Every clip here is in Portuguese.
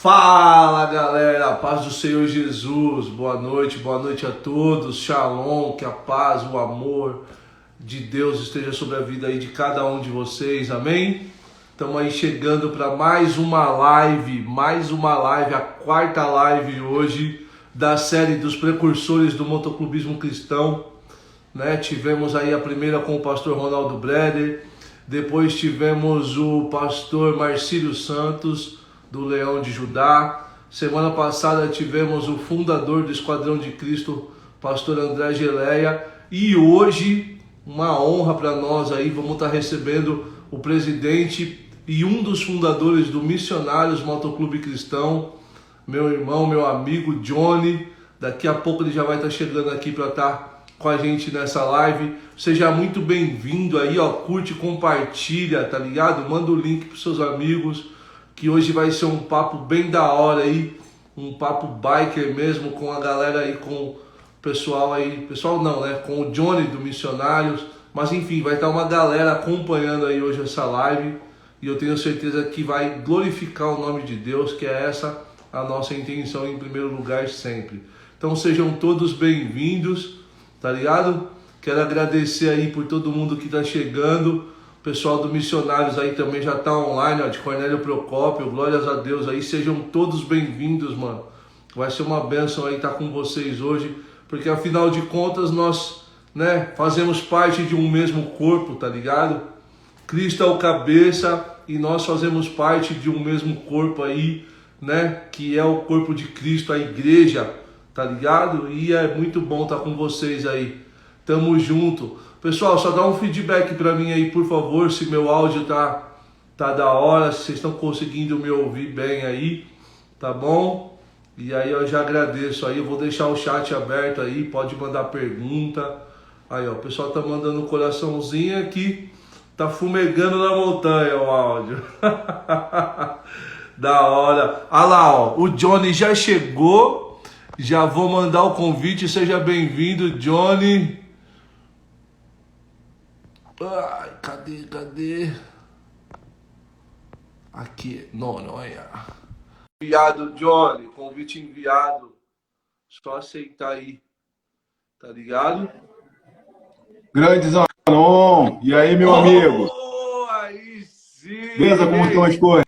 Fala galera, paz do Senhor Jesus, boa noite a todos, shalom, que a paz, o amor de Deus esteja sobre a vida aí de cada um de vocês, amém? Estamos aí chegando para mais uma live, a quarta live hoje da série dos precursores do motoclubismo cristão, né? Tivemos aí a primeira com o pastor Ronaldo Breder, depois tivemos o pastor Marcílio Santos, do Leão de Judá. Semana passada tivemos o fundador do Esquadrão de Cristo, pastor André Geleia. E hoje, uma honra para nós aí, vamos estar recebendo o presidente e um dos fundadores do Missionários Motoclube Cristão, meu irmão, meu amigo Johnny. Daqui a pouco ele já vai estar chegando aqui para estar com a gente nessa live. Seja muito bem-vindo aí, ó, curte, compartilha, tá ligado? Manda o link para seus amigos, que hoje vai ser um papo bem da hora aí, um papo biker mesmo, com a galera aí, com o pessoal aí, pessoal não, né, com o Johnny do Missionários, mas enfim, vai estar uma galera acompanhando aí hoje essa live, e eu tenho certeza que vai glorificar o nome de Deus, que é essa a nossa intenção em primeiro lugar sempre. Então sejam todos bem-vindos, tá ligado? Quero agradecer aí por todo mundo que tá chegando. O pessoal do Missionários aí também já tá online, ó, de Cornélio Procópio, glórias a Deus aí, sejam todos bem-vindos, mano. Vai ser uma bênção aí estar com vocês hoje, porque afinal de contas nós, né, fazemos parte de um mesmo corpo, tá ligado? Cristo é o cabeça e nós fazemos parte de um mesmo corpo aí, né, que é o corpo de Cristo, a igreja, tá ligado? E é muito bom estar com vocês aí. Tamo junto. Pessoal, só dá um feedback pra mim aí, por favor, se meu áudio tá da hora, se vocês estão conseguindo me ouvir bem aí, tá bom? E aí eu já agradeço aí, eu vou deixar o chat aberto aí, pode mandar pergunta. Aí, ó, o pessoal tá mandando um coraçãozinho aqui, tá fumegando na montanha o áudio. Da hora. Ah lá, ó, o Johnny já chegou, já vou mandar o convite, seja bem-vindo, Johnny. Ai, cadê? Aqui, não é. Enviado, Johnny, convite enviado. Só aceitar aí, tá ligado? Grande Zanon, e aí, meu amigo? Aí sim! Beleza, como estão as coisas?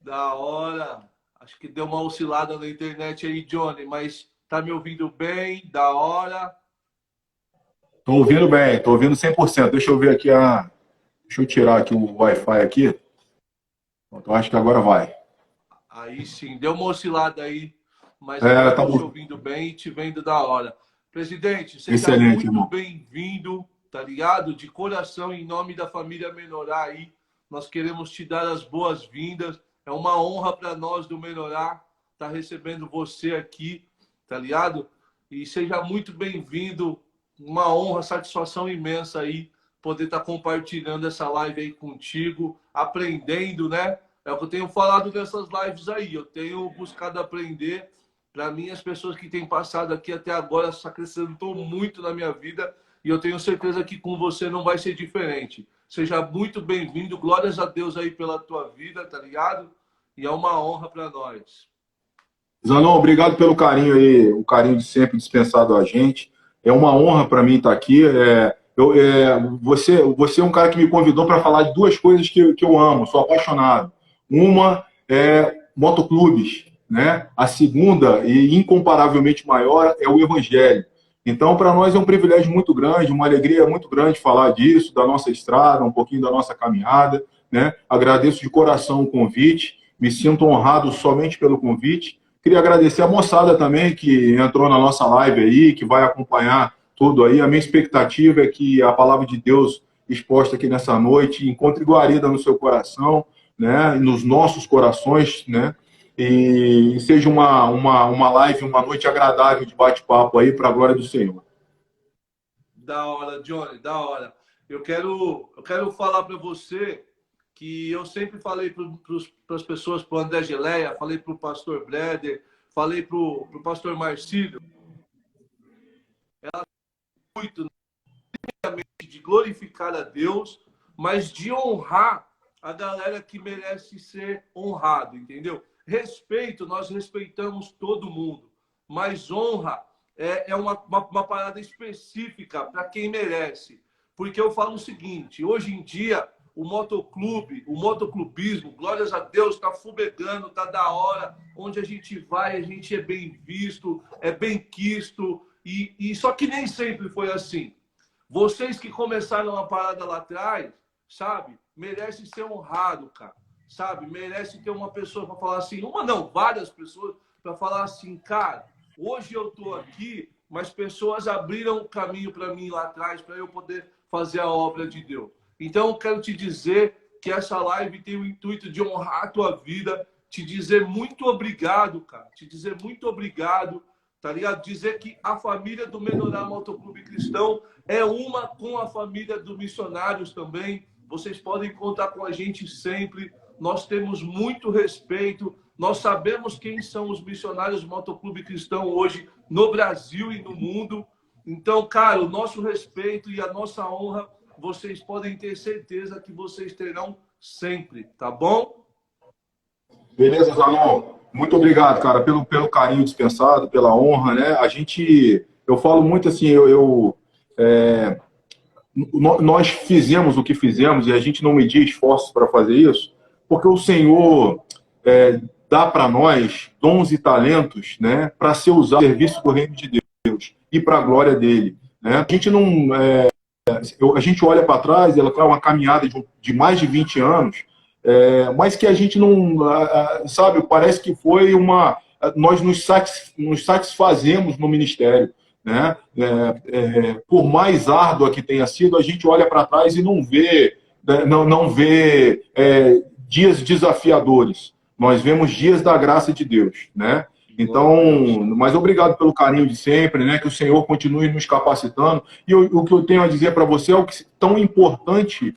Da hora. Acho que deu uma oscilada na internet aí, Johnny, mas tá me ouvindo bem? Da hora. Tô ouvindo bem, tô ouvindo 100%. Deixa eu ver aqui Deixa eu tirar aqui o Wi-Fi aqui. Eu acho que agora vai. Aí sim, deu uma oscilada aí, mas É, agora tá estou te bom. ouvindo bem e te vendo da hora. Presidente, seja Excelente, muito irmão. bem-vindo, tá ligado? De coração, em nome da família Menorá aí, nós queremos te dar as boas-vindas. É uma honra para nós do Menorá estar recebendo você aqui, tá ligado? E seja muito bem-vindo, uma honra, satisfação imensa aí, poder estar compartilhando essa live aí contigo, aprendendo, né? É o que eu tenho falado nessas lives aí. Eu tenho buscado aprender. Para mim, as pessoas que têm passado aqui até agora acrescentou muito na minha vida. E eu tenho certeza que com você não vai ser diferente. Seja muito bem-vindo. Glórias a Deus aí pela tua vida, tá ligado? E é uma honra para nós. Zanon, obrigado pelo carinho aí, o carinho de sempre dispensado a gente. É uma honra para mim estar aqui. Você é um cara que me convidou para falar de duas coisas que eu amo, sou apaixonado. Uma é motoclubes, né? A segunda, e incomparavelmente maior, é o Evangelho. Então, para nós é um privilégio muito grande, uma alegria muito grande falar disso, da nossa estrada, um pouquinho da nossa caminhada, né? Agradeço de coração o convite, me sinto honrado somente pelo convite. Queria agradecer a moçada também que entrou na nossa live aí, que vai acompanhar tudo aí. A minha expectativa é que a palavra de Deus exposta aqui nessa noite encontre guarida no seu coração, né, nos nossos corações, né, e seja uma live, uma noite agradável de bate-papo aí para a glória do Senhor. Da hora, Johnny, da hora. Eu quero falar para você que eu sempre falei para as pessoas, para o André Geleia, falei para o pastor Breder, falei para o pastor Marcílio, muito de glorificar a Deus, mas de honrar a galera que merece ser honrado, entendeu? Respeito, nós respeitamos todo mundo, mas honra é uma parada específica para quem merece. Porque eu falo o seguinte, hoje em dia, o motoclube, o motoclubismo, glórias a Deus, está fumegando, está da hora. Onde a gente vai, a gente é bem visto, é bem quisto. E só que nem sempre foi assim. Vocês que começaram a parada lá atrás, sabe? Merece ser honrado, cara. Sabe? Merece ter uma pessoa para falar assim, uma não, várias pessoas para falar assim, cara, hoje eu tô aqui, mas pessoas abriram o caminho para mim lá atrás para eu poder fazer a obra de Deus. Então eu quero te dizer que essa live tem o intuito de honrar a tua vida, te dizer muito obrigado, cara. Te dizer muito obrigado, tá ligado? Dizer que a família do Menorá Motoclube Cristão é uma com a família dos missionários também. Vocês podem contar com a gente sempre. Nós temos muito respeito. Nós sabemos quem são os missionários do Motoclube Cristão hoje no Brasil e no mundo. Então, cara, o nosso respeito e a nossa honra, vocês podem ter certeza que vocês terão sempre, tá bom? Beleza, Zanon. Muito obrigado, cara, pelo carinho dispensado, pela honra, né? Eu falo muito assim, nós fizemos o que fizemos e a gente não media esforços para fazer isso, porque o Senhor dá para nós dons e talentos, né, para ser usado no serviço do reino de Deus e para a glória dele, né? A gente não, a gente olha para trás, ela é uma caminhada de mais de 20 anos, mas que a gente não, sabe, parece que foi nós nos satisfazemos no ministério, né? Por mais árdua que tenha sido, a gente olha para trás e não vê, não vê dias desafiadores. Nós vemos dias da graça de Deus, né? Então, mas obrigado pelo carinho de sempre, né? Que o Senhor continue nos capacitando. E o que eu tenho a dizer para você é o que tão importante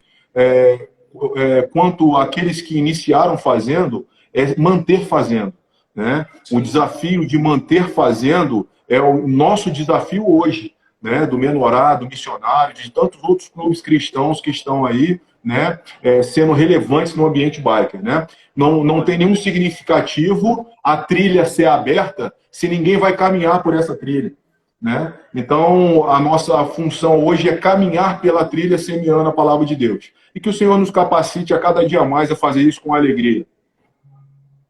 quanto aqueles que iniciaram fazendo é manter fazendo, né? O desafio de manter fazendo é o nosso desafio hoje, né? Do Menorá, do Missionário, de tantos outros clubes cristãos que estão aí, né? Sendo relevantes no ambiente biker, né? Não tem nenhum significativo a trilha ser aberta se ninguém vai caminhar por essa trilha, né? Então, a nossa função hoje é caminhar pela trilha semeando a palavra de Deus. E que o Senhor nos capacite a cada dia mais a fazer isso com alegria.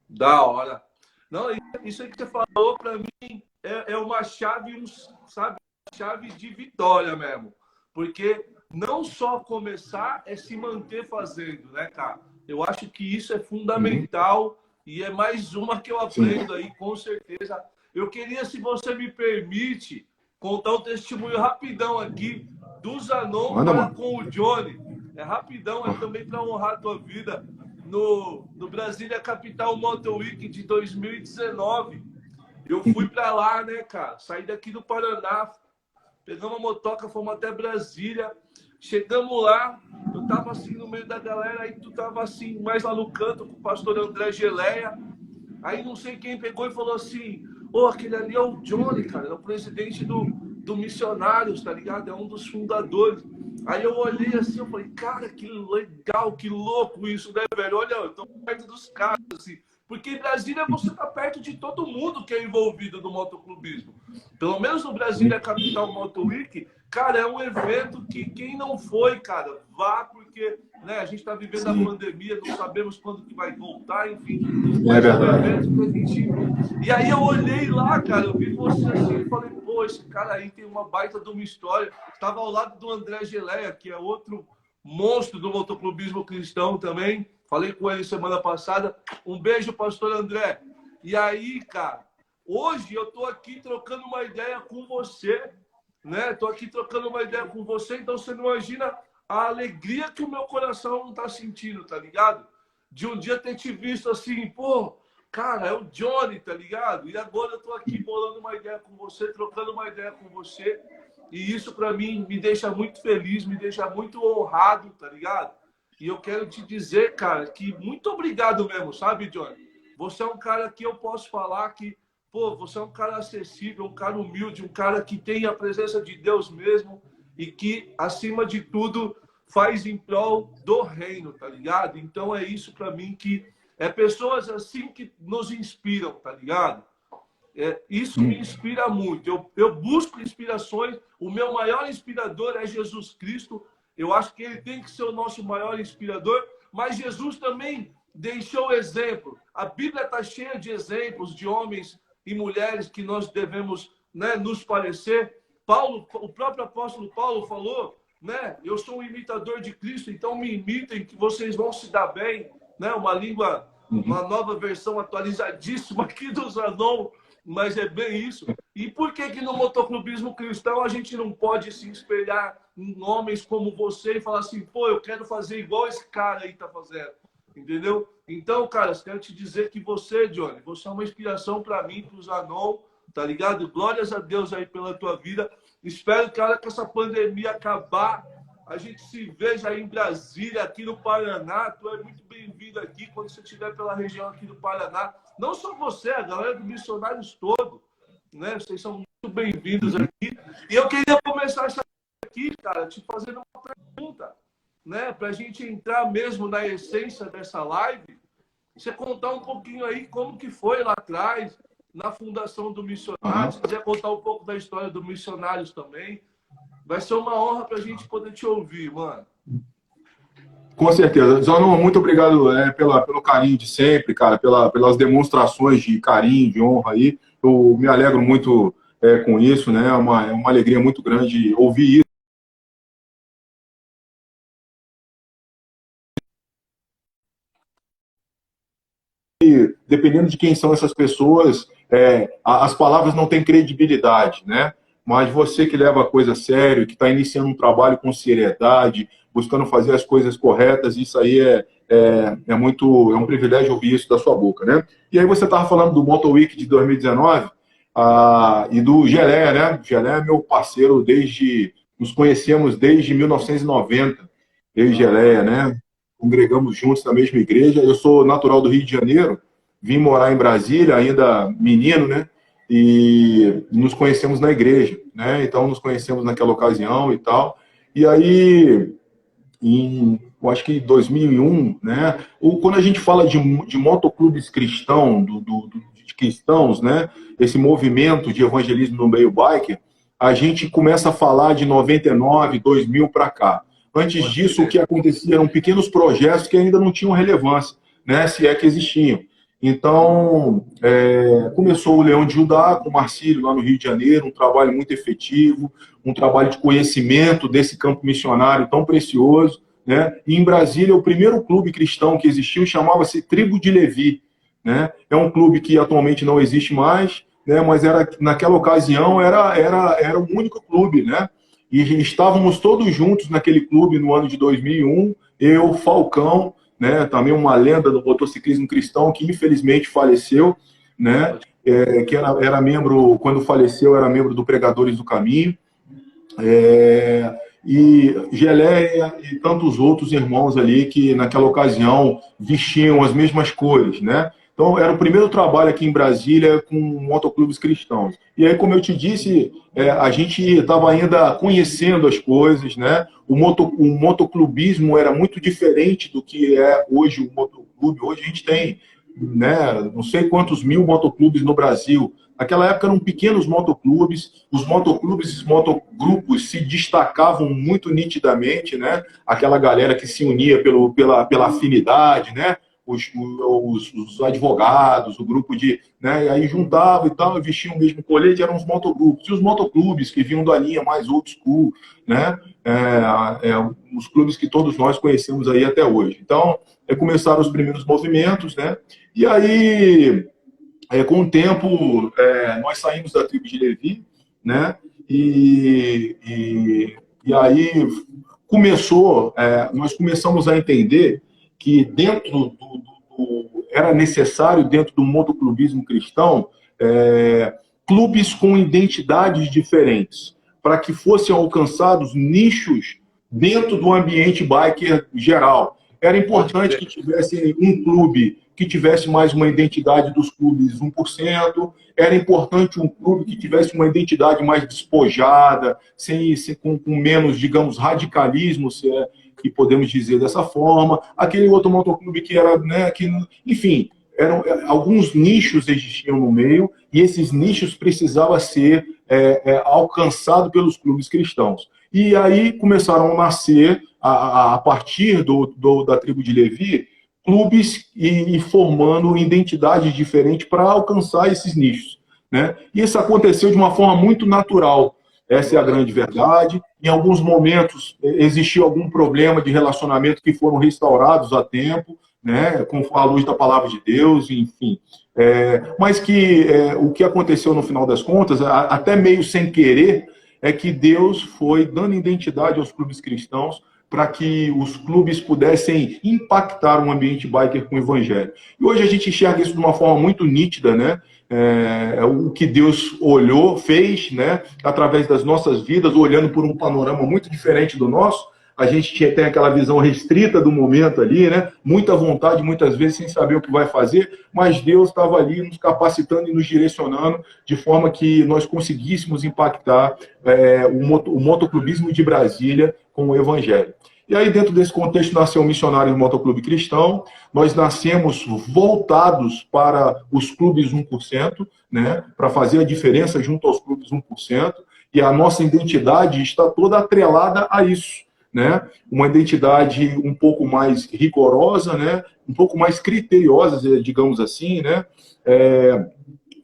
Da hora. Não, isso aí que você falou, para mim, é uma chave, sabe? Uma chave de vitória mesmo. Porque não só começar, é se manter fazendo, né, cara? Eu acho que isso é fundamental e é mais uma que eu aprendo aí, com certeza. Eu queria, se você me permite, contar um testemunho rapidão aqui do Zanon com o Johnny. É rapidão, é também para honrar a tua vida. No Brasília Capital Motor Week de 2019. Eu fui para lá, né, cara? Saí daqui do Paraná, pegamos a motoca, fomos até Brasília. Chegamos lá, eu tava assim no meio da galera, aí tu tava assim, mais lá no canto com o pastor André Geleia. Aí não sei quem pegou e falou assim, aquele ali é o Johnny, cara, é o presidente do Missionários, tá ligado? É um dos fundadores. Aí eu olhei assim, eu falei, cara, que legal, que louco isso, né, velho? Olha, eu tô perto dos caras, assim. Porque em Brasília você tá perto de todo mundo que é envolvido no motoclubismo. Pelo menos no Brasília Capital Motor Week, cara, é um evento que quem não foi, cara, vá, porque né, a gente está vivendo a pandemia, não sabemos quando que vai voltar, enfim. É verdade. É um evento que a gente... E aí eu olhei lá, cara, eu vi você assim e falei, pô, esse cara aí tem uma baita de uma história. Estava ao lado do André Geleia, que é outro monstro do motoclubismo cristão também. Falei com ele semana passada. Um beijo, pastor André. E aí, cara, hoje eu tô aqui trocando uma ideia com você, né? Tô aqui trocando uma ideia com você, então você não imagina a alegria que o meu coração tá sentindo, tá ligado? De um dia ter te visto assim, pô, cara, é o Johnny, tá ligado? E agora eu tô aqui bolando uma ideia com você, trocando uma ideia com você. E isso para mim me deixa muito feliz, me deixa muito honrado, tá ligado? E eu quero te dizer, cara, que muito obrigado mesmo, sabe, Johnny? Você é um cara que eu posso falar que, pô, você é um cara acessível, um cara humilde, um cara que tem a presença de Deus mesmo e que, acima de tudo, faz em prol do reino, tá ligado? Então é isso para mim que é pessoas assim que nos inspiram, tá ligado? Isso me inspira muito. Eu busco inspirações. O meu maior inspirador é Jesus Cristo. Eu acho que ele tem que ser o nosso maior inspirador, mas Jesus também deixou exemplo. A Bíblia está cheia de exemplos de homens e mulheres que nós devemos, né, nos parecer. Paulo, o próprio apóstolo Paulo falou, né, eu sou um imitador de Cristo, então me imitem que vocês vão se dar bem, né? Uma nova versão atualizadíssima aqui do Zanon, mas é bem isso. E por que que no motoclubismo cristão a gente não pode se espelhar em homens como você e falar assim, pô, eu quero fazer igual esse cara aí tá fazendo, entendeu? Então, cara, quero te dizer que você, Johnny, você é uma inspiração para mim, para o Zanon, tá ligado? Glórias a Deus aí pela tua vida. Espero, cara, que essa pandemia acabar, a gente se veja aí em Brasília, aqui no Paraná. Tu é muito bem-vindo aqui quando você estiver pela região aqui do Paraná. Não só você, a galera do Missionários todo, né? Vocês são muito bem-vindos aqui. E eu queria começar essa aqui, cara, te fazendo uma pergunta, né? Para a gente entrar mesmo na essência dessa live. Você contar um pouquinho aí como que foi lá atrás, na fundação do Missionário. Se quiser contar um pouco da história do Missionários também. Vai ser uma honra para a gente poder te ouvir, mano. Com certeza. Zanon, muito obrigado pelo carinho de sempre, cara, pelas demonstrações de carinho, de honra aí. Eu me alegro muito com isso, né? É uma alegria muito grande ouvir isso. E, dependendo de quem são essas pessoas, as palavras não têm credibilidade, né? Mas você que leva a coisa a sério, que está iniciando um trabalho com seriedade, buscando fazer as coisas corretas, isso aí é um privilégio ouvir isso da sua boca, né? E aí você estava falando do Moto Week de 2019 e do Geleia, né? Geleia é meu parceiro nos conhecemos desde 1990, eu e Geleia, né? Congregamos juntos na mesma igreja. Eu sou natural do Rio de Janeiro, vim morar em Brasília, ainda menino, né? E nos conhecemos na igreja, né? Então, nos conhecemos naquela ocasião e tal. E aí, eu acho que em 2001, né? Quando a gente fala de motoclubes de cristãos, né? Esse movimento de evangelismo no meio biker, a gente começa a falar de 99, 2000 para cá. Antes disso, o que acontecia eram pequenos projetos que ainda não tinham relevância, né? Se é que existiam. Então, começou o Leão de Judá, com o Marcílio, lá no Rio de Janeiro, um trabalho muito efetivo, um trabalho de conhecimento desse campo missionário tão precioso, né? E em Brasília, o primeiro clube cristão que existiu chamava-se Tribo de Levi, né? É um clube que atualmente não existe mais, né? Mas naquela ocasião era o único clube, né? E estávamos todos juntos naquele clube no ano de 2001, eu, Falcão, né, também uma lenda do motociclismo cristão que infelizmente faleceu, né, que era membro, quando faleceu, era membro do Pregadores do Caminho, e Geleia e tantos outros irmãos ali que naquela ocasião vestiam as mesmas cores, né? Então, era o primeiro trabalho aqui em Brasília com motoclubes cristãos. E aí, como eu te disse, a gente estava ainda conhecendo as coisas, né? O motoclubismo era muito diferente do que é hoje o motoclube. Hoje a gente tem, né, não sei quantos mil motoclubes no Brasil. Naquela época eram pequenos motoclubes. Os motoclubes, os motogrupos se destacavam muito nitidamente, né? Aquela galera que se unia pela afinidade, né? Os advogados, o grupo de... Né, e aí juntava e tal, vestiam o mesmo colete, eram os motogrupos. E os motoclubes que vinham da linha mais old school, né, os clubes que todos nós conhecemos aí até hoje. Então, começaram os primeiros movimentos, né, e aí, com o tempo, nós saímos da tribo de Levi, né, e aí nós começamos a entender que era necessário, dentro do motoclubismo cristão, clubes com identidades diferentes, para que fossem alcançados nichos dentro do ambiente biker geral. Era importante que tivesse um clube que tivesse mais uma identidade dos clubes 1%, era importante um clube que tivesse uma identidade mais despojada, com menos, digamos, radicalismo, e podemos dizer dessa forma. Aquele outro motoclube que era, né, que, enfim, alguns nichos existiam no meio e esses nichos precisavam ser alcançados pelos clubes cristãos. E aí começaram a nascer, a partir da tribo de Levi, clubes e formando identidades diferentes para alcançar esses nichos, né? E isso aconteceu de uma forma muito natural. Essa é a grande verdade. Em alguns momentos existiu algum problema de relacionamento que foram restaurados a tempo, né, com a luz da palavra de Deus, enfim. Mas que o que aconteceu no final das contas, até meio sem querer, é que Deus foi dando identidade aos clubes cristãos para que os clubes pudessem impactar um ambiente biker com o evangelho. E hoje a gente enxerga isso de uma forma muito nítida, né? O que Deus olhou, fez, né? Através das nossas vidas, olhando por um panorama muito diferente do nosso. A gente tem aquela visão restrita do momento ali, né? Muita vontade, muitas vezes sem saber o que vai fazer, mas Deus estava ali nos capacitando e nos direcionando de forma que nós conseguíssemos impactar o motoclubismo de Brasília com o evangelho. E aí, dentro desse contexto, nasceu o Missionário Motoclube Cristão. Nós nascemos voltados para os clubes 1%, né? Para fazer a diferença junto aos clubes 1%, e a nossa identidade está toda atrelada a isso, né? Uma identidade um pouco mais rigorosa, né? Um pouco mais criteriosa, digamos assim, né?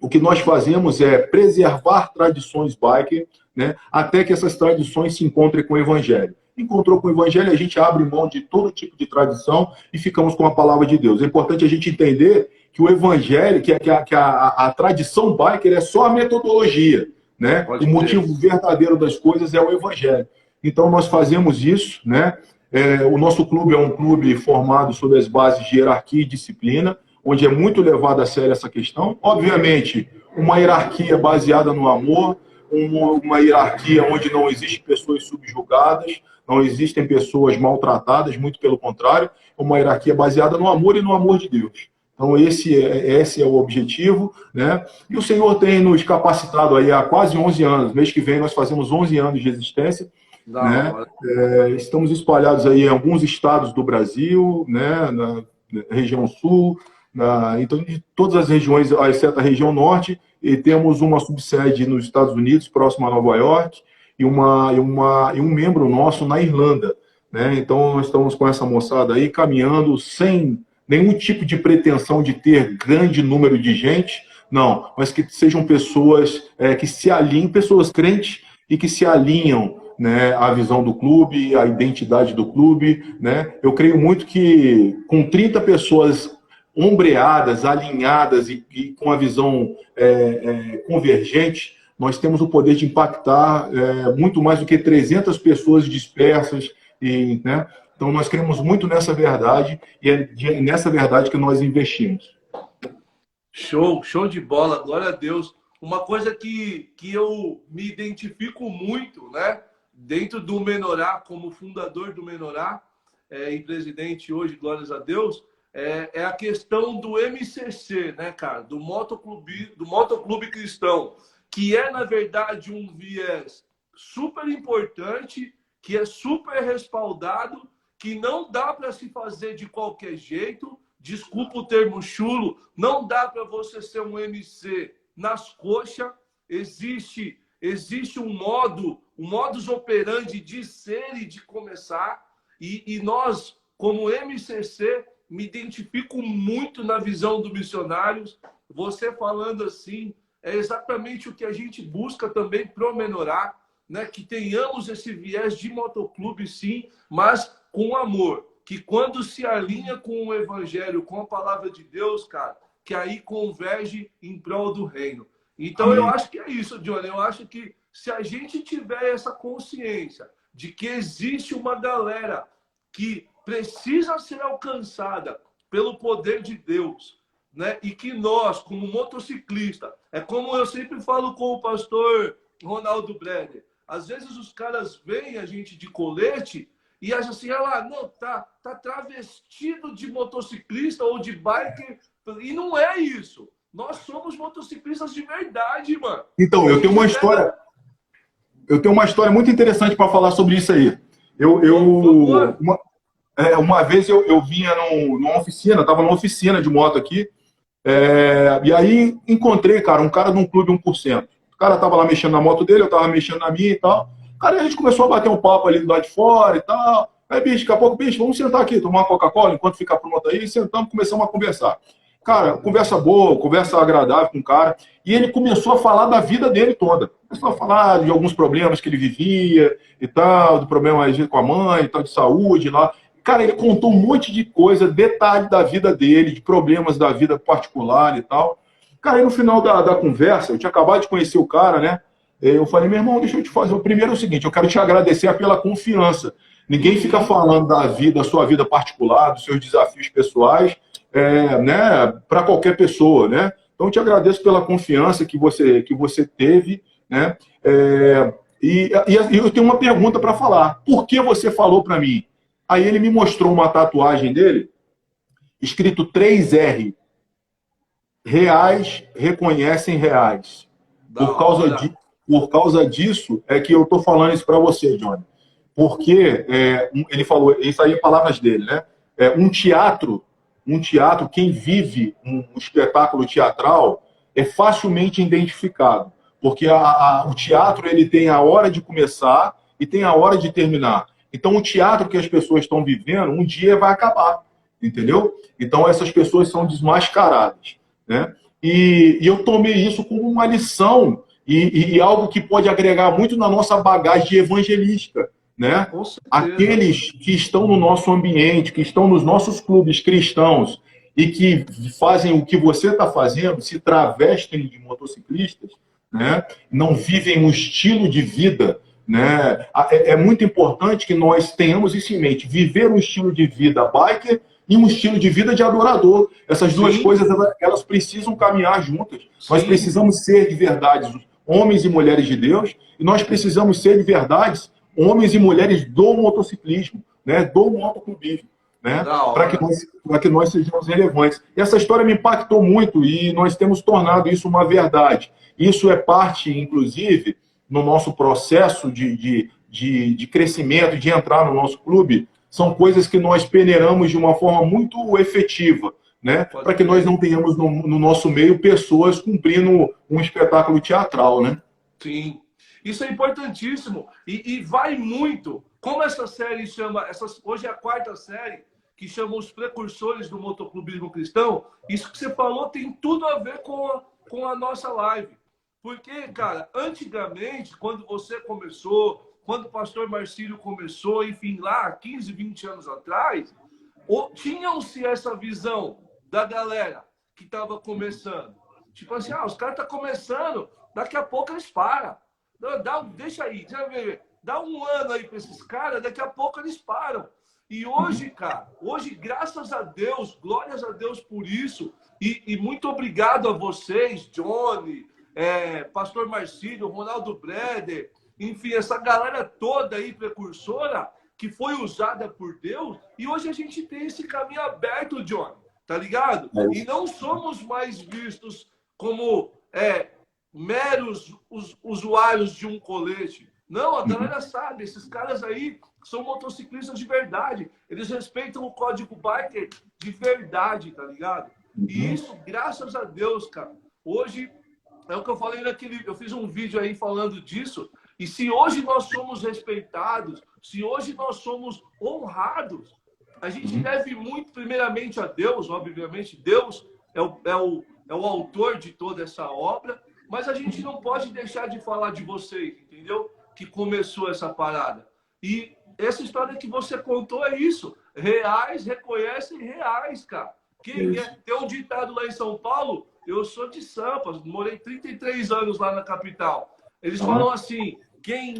O que nós fazemos é preservar tradições biker, né? Até que essas tradições se encontrem com o evangelho. Encontrou com o evangelho, a gente abre mão de todo tipo de tradição e ficamos com a palavra de Deus. É importante a gente entender que o evangelho, que a tradição biker é só a metodologia, né? O motivo verdadeiro das coisas é o evangelho. Então, nós fazemos isso, né? O nosso clube é um clube formado sobre as bases de hierarquia e disciplina, onde é muito levado a sério essa questão. Obviamente, uma hierarquia baseada no amor, uma hierarquia onde não existem pessoas subjugadas, não existem pessoas maltratadas, muito pelo contrário, uma hierarquia baseada no amor e no amor de Deus. Então, esse é o objetivo, né? E o Senhor tem nos capacitado aí há quase 11 anos. Mês que vem nós fazemos 11 anos de existência. Né? Estamos espalhados aí em alguns estados do Brasil, né? Na região sul, então, de todas as regiões, exceto a região norte, e temos uma subsede nos Estados Unidos, próximo a Nova York, e um membro nosso na Irlanda, né? Então, nós estamos com essa moçada aí caminhando sem nenhum tipo de pretensão de ter grande número de gente, não, mas que sejam pessoas que se alinhem, pessoas crentes e que se alinham, né, a visão do clube, a identidade do clube, né? Eu creio muito que com 30 pessoas ombreadas, alinhadas e com a visão convergente, nós temos o poder de impactar muito mais do que 300 pessoas dispersas, né? Então nós cremos muito nessa verdade e é nessa verdade que nós investimos. Show de bola, glória a Deus. Uma coisa que eu me identifico muito, né? Dentro do Menorá, como fundador do Menorá e presidente hoje, glórias a Deus, é a questão do MCC, né, cara? Do motoclube cristão, que é, na verdade, um viés super importante, que é super respaldado, que não dá para se fazer de qualquer jeito. Desculpa o termo chulo, não dá para você ser um MC nas coxas. Existe um modus operandi de ser e de começar. E nós, como MCC, me identifico muito na visão do Missionários. Você falando assim, é exatamente o que a gente busca também pro Menorá, né? Que tenhamos esse viés de motoclube, sim, mas com amor. Que quando se alinha com o Evangelho, com a palavra de Deus, cara, que aí converge em prol do reino. Então, amém. Eu acho que é isso, Johnny. Eu acho que se a gente tiver essa consciência de que existe uma galera que precisa ser alcançada pelo poder de Deus, né? E que nós, como motociclista, é como eu sempre falo com o pastor Ronaldo Brenner, às vezes os caras veem a gente de colete e acham assim, não, tá travestido de motociclista ou de biker, e não é isso. Nós somos motociclistas de verdade, mano. Então, eu tenho uma história muito interessante para falar sobre isso aí. uma vez eu vinha numa oficina, estava numa oficina de moto aqui, e aí encontrei, cara, um cara de um clube 1%. O cara tava lá mexendo na moto dele, eu tava mexendo na minha e tal. Cara, a gente começou a bater um papo ali do lado de fora e tal. Aí, bicho, daqui a pouco, bicho, vamos sentar aqui, tomar uma Coca-Cola enquanto fica pronto aí. E sentamos, começamos a conversar. Cara, conversa boa, conversa agradável com o cara. E ele começou a falar da vida dele toda. Começou a falar de alguns problemas que ele vivia e tal, do problema às vezes, com a mãe e tal, de saúde lá. Cara, ele contou um monte de coisa, detalhe da vida dele, de problemas da vida particular e tal. Cara, aí no final da conversa, eu tinha acabado de conhecer o cara, né? Eu falei, meu irmão, deixa eu te fazer. O primeiro é o seguinte, eu quero te agradecer pela confiança. Ninguém fica falando da vida, da sua vida particular, dos seus desafios pessoais, né, para qualquer pessoa, né? Então, eu te agradeço pela confiança que você teve, né? E eu tenho uma pergunta para falar. Por que você falou para mim? Aí ele me mostrou uma tatuagem dele, escrito 3R. Reais reconhecem reais. Por causa disso é que eu estou falando isso para você, Johnny. Porque ele falou, isso aí é palavras dele, né? Um teatro, quem vive um espetáculo teatral é facilmente identificado. Porque o teatro ele tem a hora de começar e tem a hora de terminar. Então, o teatro que as pessoas estão vivendo, um dia vai acabar, entendeu? Então, essas pessoas são desmascaradas, né? E eu tomei isso como uma lição e algo que pode agregar muito na nossa bagagem evangelística, né? Aqueles que estão no nosso ambiente, que estão nos nossos clubes cristãos e que fazem o que você está fazendo, se travestem de motociclistas, né? Não vivem um estilo de vida, né? É muito importante que nós tenhamos isso em mente, viver um estilo de vida biker e um estilo de vida de adorador. Essas duas coisas, elas precisam caminhar juntas. Nós precisamos ser de verdade homens e mulheres de Deus, e nós precisamos ser de verdade homens e mulheres do motociclismo, né? Do motoclubismo, né? Para que nós sejamos relevantes. E essa história me impactou muito e nós temos tornado isso uma verdade. Isso é parte, inclusive, no nosso processo de crescimento, de entrar no nosso clube, são coisas que nós peneiramos de uma forma muito efetiva, né? Para que nós não tenhamos no nosso meio pessoas cumprindo um espetáculo teatral, né? Sim. Isso é importantíssimo. E vai muito. Como essa série chama, hoje é a 4ª série, que chama Os Precursores do Motoclubismo Cristão, isso que você falou tem tudo a ver com a nossa live. Porque, cara, antigamente, quando você começou, quando o pastor Marcílio começou, enfim, lá 15, 20 anos atrás, tinham-se essa visão da galera que estava começando. Tipo assim, os caras estão começando, daqui a pouco eles param. Deixa aí, dá um ano aí para esses caras, daqui a pouco eles param. E hoje, cara, graças a Deus, glórias a Deus por isso, e muito obrigado a vocês, Johnny, pastor Marcílio, Ronaldo Breder, enfim, essa galera toda aí, precursora, que foi usada por Deus, e hoje a gente tem esse caminho aberto, Johnny, tá ligado? E não somos mais vistos como meros usuários de um colete. Não, a galera sabe, esses caras aí são motociclistas de verdade. Eles respeitam o código biker de verdade, tá ligado? E isso, graças a Deus, cara. Hoje, é o que eu falei eu fiz um vídeo aí falando disso. E se hoje nós somos respeitados, se hoje nós somos honrados, a gente deve muito, primeiramente, a Deus, obviamente. Deus é o autor de toda essa obra, mas a gente não pode deixar de falar de vocês, entendeu? Que começou essa parada. E essa história que você contou é isso. Reais reconhecem reais, cara. Tem um ditado lá em São Paulo, eu sou de Sampas, morei 33 anos lá na capital. Eles falam assim, quem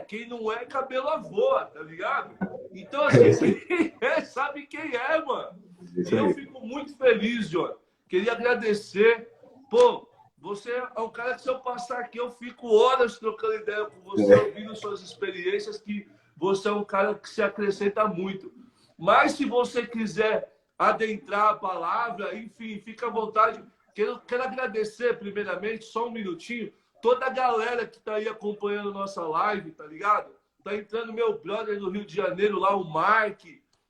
quem não é, cabelo voa, tá ligado? Então, assim, quem sabe quem é, mano. E eu fico muito feliz, John. Queria agradecer. Pô, você é um cara que, se eu passar aqui, eu fico horas trocando ideia com você, ouvindo suas experiências, que você é um cara que se acrescenta muito. Mas, se você quiser adentrar a palavra, enfim, fica à vontade. Quero agradecer, primeiramente, só um minutinho, toda a galera que está aí acompanhando nossa live, tá ligado? Tá entrando meu brother do Rio de Janeiro lá, o Mark,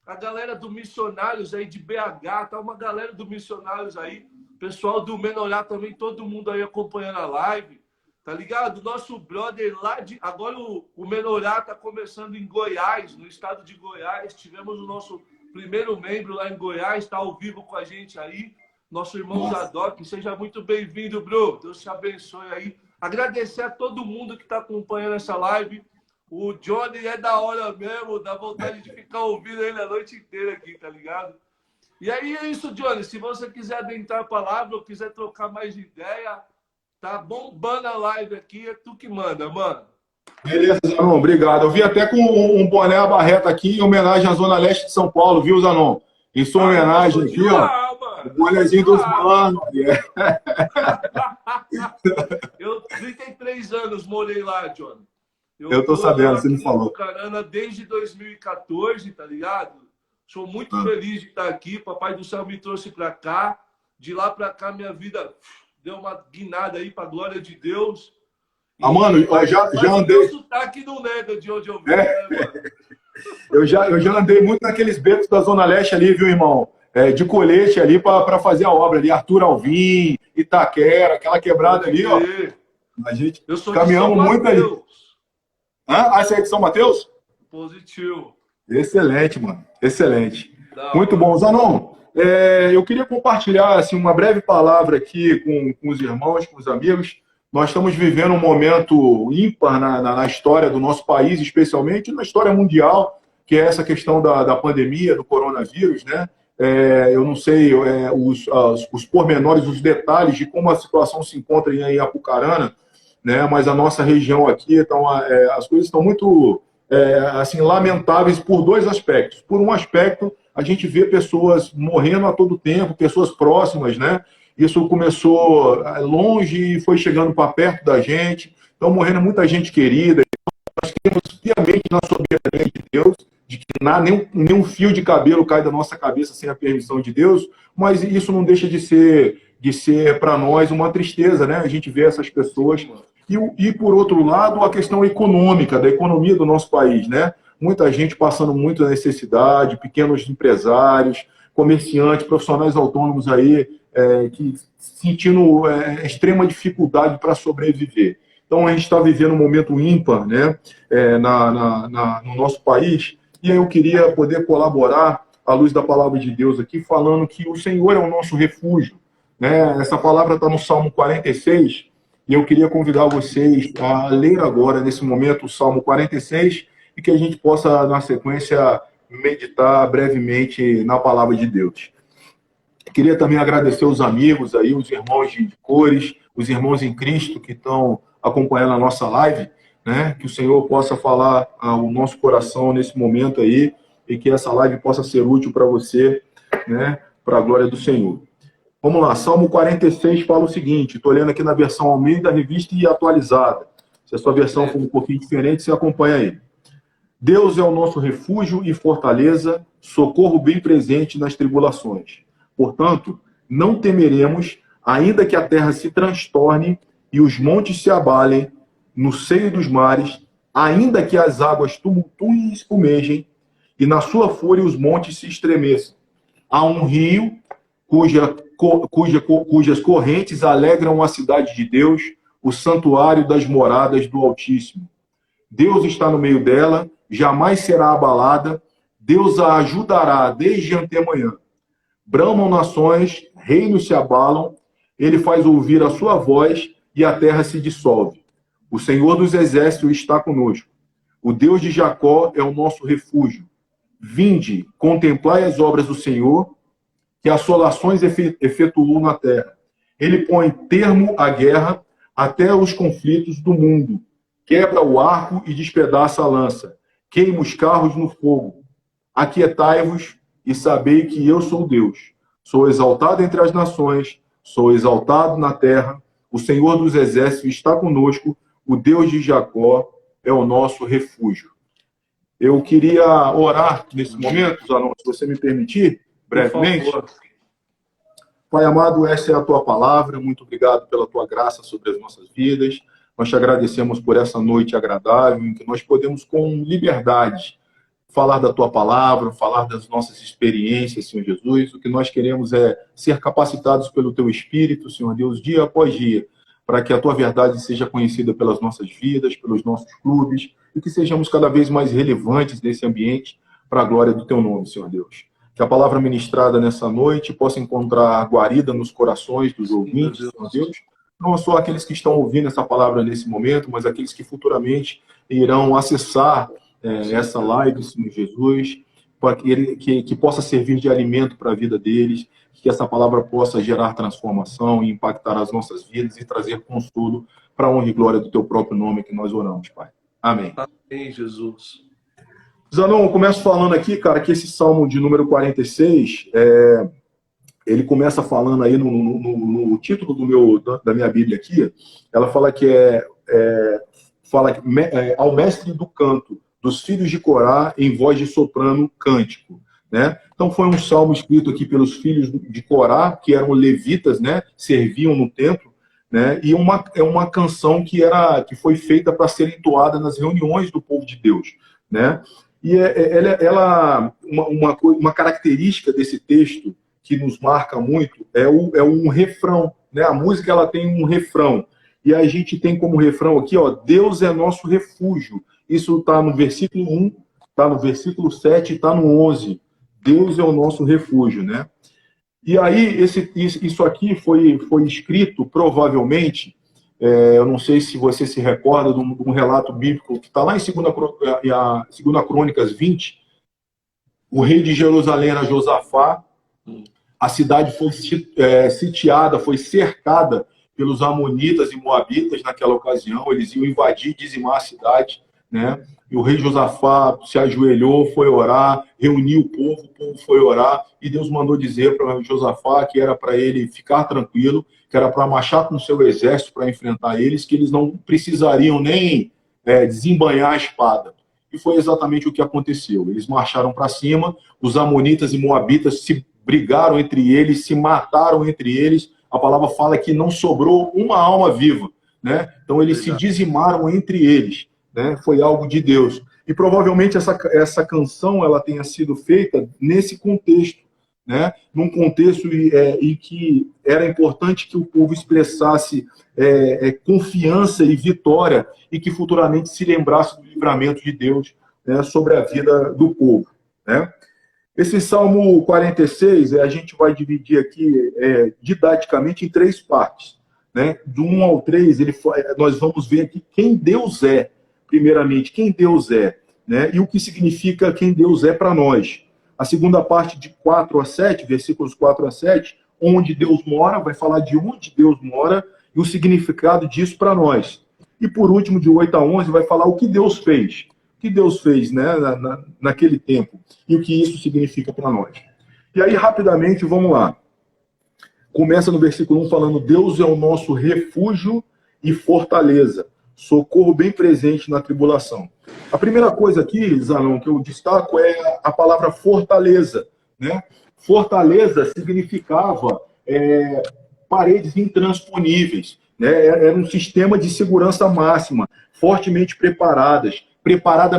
a galera do Missionários aí de BH, tá uma galera do Missionários aí, pessoal do Menorá também, todo mundo aí acompanhando a live, tá ligado? Nosso brother lá de... Agora o Menorá tá começando em Goiás, no estado de Goiás, tivemos o nosso primeiro membro lá em Goiás, tá ao vivo com a gente aí, nosso irmão Zadok, seja muito bem-vindo, bro, Deus te abençoe aí. Agradecer a todo mundo que tá acompanhando essa live. O Johnny é da hora mesmo, dá vontade de ficar ouvindo ele a noite inteira aqui, tá ligado? E aí é isso, Johnny. Se você quiser adentrar a palavra ou quiser trocar mais ideia, tá bombando a live aqui, é tu que manda, mano. Beleza, Zanon, obrigado. Eu vim até com um boné à barreta aqui em homenagem à Zona Leste de São Paulo, viu, Zanon? Em sua homenagem aqui, ó. O bonezinho dos manos. Eu 33 anos morei lá, Johnny. Eu tô sabendo, você me falou. Carana desde 2014, tá ligado? Sou muito feliz de estar aqui. Papai do céu me trouxe para cá. De lá para cá, minha vida deu uma guinada aí para a glória de Deus. Mano, eu já andei. O sotaque não nega de onde eu vim, né, mano? Eu já andei muito naqueles becos da Zona Leste ali, viu, irmão? De colete ali para fazer a obra ali. Arthur Alvim, Itaquera, aquela quebrada ali, ó. A gente caminhamos muito ali. Você é de São Mateus? Positivo. Excelente, mano. Excelente. Muito bom. Zanon, eu queria compartilhar assim, uma breve palavra aqui com os irmãos, com os amigos. Nós estamos vivendo um momento ímpar na história do nosso país, especialmente na história mundial, que é essa questão da pandemia, do coronavírus, né? Eu não sei os pormenores, os detalhes de como a situação se encontra em Apucarana, né? Mas a nossa região aqui, então, as coisas estão muito assim, lamentáveis por dois aspectos. Por um aspecto, a gente vê pessoas morrendo a todo tempo, pessoas próximas, né? Isso começou longe e foi chegando para perto da gente. Então, morrendo muita gente querida. Nós temos piamente na soberania de Deus, de que nenhum fio de cabelo cai da nossa cabeça sem a permissão de Deus, mas isso não deixa de ser para nós uma tristeza, né? A gente vê essas pessoas. E, por outro lado, a questão econômica, da economia do nosso país, né? Muita gente passando muita necessidade, pequenos empresários, comerciantes, profissionais autônomos aí, que sentindo extrema dificuldade para sobreviver. Então, a gente está vivendo um momento ímpar, né, no nosso país, e aí eu queria poder colaborar à luz da palavra de Deus aqui, falando que o Senhor é o nosso refúgio, né? Essa palavra está no Salmo 46, e eu queria convidar vocês a ler agora, nesse momento, o Salmo 46, e que a gente possa, na sequência, meditar brevemente na palavra de Deus. Queria também agradecer os amigos aí, os irmãos de cores, os irmãos em Cristo que estão acompanhando a nossa live, né? Que o Senhor possa falar ao nosso coração nesse momento aí e que essa live possa ser útil para você, né? Para a glória do Senhor. Vamos lá, Salmo 46 fala o seguinte, estou lendo aqui na versão Almeida, revista e atualizada. Se a sua versão for um pouquinho diferente, você acompanha aí. Deus é o nosso refúgio e fortaleza, socorro bem presente nas tribulações. Portanto, não temeremos, ainda que a terra se transtorne e os montes se abalem no seio dos mares, ainda que as águas tumultuem e espumejem, e na sua fúria os montes se estremeçam. Há um rio cujas correntes alegram a cidade de Deus, o santuário das moradas do Altíssimo. Deus está no meio dela, jamais será abalada, Deus a ajudará desde antemanhã. Bramam nações, reinos se abalam, ele faz ouvir a sua voz e a terra se dissolve. O Senhor dos exércitos está conosco. O Deus de Jacó é o nosso refúgio. Vinde, contemplai as obras do Senhor, que assolações efetuou na terra. Ele põe termo à guerra até os conflitos do mundo. Quebra o arco e despedaça a lança. Queima os carros no fogo. Aquietai-vos e sabei que eu sou Deus. Sou exaltado entre as nações, sou exaltado na terra. O Senhor dos exércitos está conosco. O Deus de Jacó é o nosso refúgio. Eu queria orar nesse momento, Zanon, se você me permitir, brevemente. Pai amado, essa é a tua palavra. Muito obrigado pela tua graça sobre as nossas vidas. Nós te agradecemos por essa noite agradável, em que nós podemos, com liberdade, falar da tua palavra, falar das nossas experiências, Senhor Jesus. O que nós queremos é ser capacitados pelo teu Espírito, Senhor Deus, dia após dia, para que a tua verdade seja conhecida pelas nossas vidas, pelos nossos clubes, e que sejamos cada vez mais relevantes nesse ambiente para a glória do teu nome, Senhor Deus. Que a palavra ministrada nessa noite possa encontrar guarida nos corações dos ouvintes, Senhor Deus. Não só aqueles que estão ouvindo essa palavra nesse momento, mas aqueles que futuramente irão acessar essa live, Senhor Jesus, para que possa servir de alimento para a vida deles, que essa palavra possa gerar transformação e impactar as nossas vidas e trazer consolo para a honra e glória do teu próprio nome que nós oramos, Pai. Amém. Amém, Jesus. Zanon, eu começo falando aqui, cara, que esse Salmo de número 46, ele começa falando aí no título da minha Bíblia aqui, ela fala que ao mestre do canto, dos filhos de Corá, em voz de soprano cântico, né? Então foi um salmo escrito aqui pelos filhos de Corá, que eram levitas, né? Serviam no templo, né? E é uma canção que foi feita para ser entoada nas reuniões do povo de Deus, né? E uma característica desse texto que nos marca muito é um refrão, né? A música ela tem um refrão, e a gente tem como refrão aqui, ó, Deus é nosso refúgio. Isso está no versículo 1, está no versículo 7 e está no 11. Deus é o nosso refúgio, né? E aí, isso aqui foi escrito, provavelmente, eu não sei se você se recorda de um relato bíblico que está lá em 2 Crônicas 20, o rei de Jerusalém era Josafá, a cidade foi sitiada, foi cercada pelos amonitas e moabitas naquela ocasião, eles iam invadir e dizimar a cidade, né? E o rei Josafá se ajoelhou, foi orar, reuniu o povo foi orar, e Deus mandou dizer para Josafá que era para ele ficar tranquilo, que era para marchar com o seu exército para enfrentar eles, que eles não precisariam nem desembainhar a espada. E foi exatamente o que aconteceu. Eles marcharam para cima, os amonitas e moabitas se brigaram entre eles, se mataram entre eles. A palavra fala que não sobrou uma alma viva, né? Então eles se dizimaram entre eles, né? Foi algo de Deus. E provavelmente essa canção ela tenha sido feita nesse contexto, né? Num contexto em que era importante que o povo expressasse confiança e vitória, e que futuramente se lembrasse do livramento de Deus, né, sobre a vida do povo, né? Esse Salmo 46, a gente vai dividir aqui didaticamente em 3 partes, né? Do 1 ao 3, nós vamos ver aqui quem Deus é, primeiramente, quem Deus é, né? E o que significa quem Deus é para nós. A segunda parte, de 4 a 7, versículos 4 a 7, onde Deus mora, vai falar de onde Deus mora e o significado disso para nós. E por último, de 8 a 11, vai falar o que Deus fez. O que Deus fez, né, naquele tempo e o que isso significa para nós. E aí, rapidamente, vamos lá. Começa no versículo 1 falando: Deus é o nosso refúgio e fortaleza, socorro bem presente na tribulação. A primeira coisa aqui, Zanon, que eu destaco é a palavra fortaleza, né? Fortaleza significava paredes intransponíveis, né? Era um sistema de segurança máxima, fortemente preparada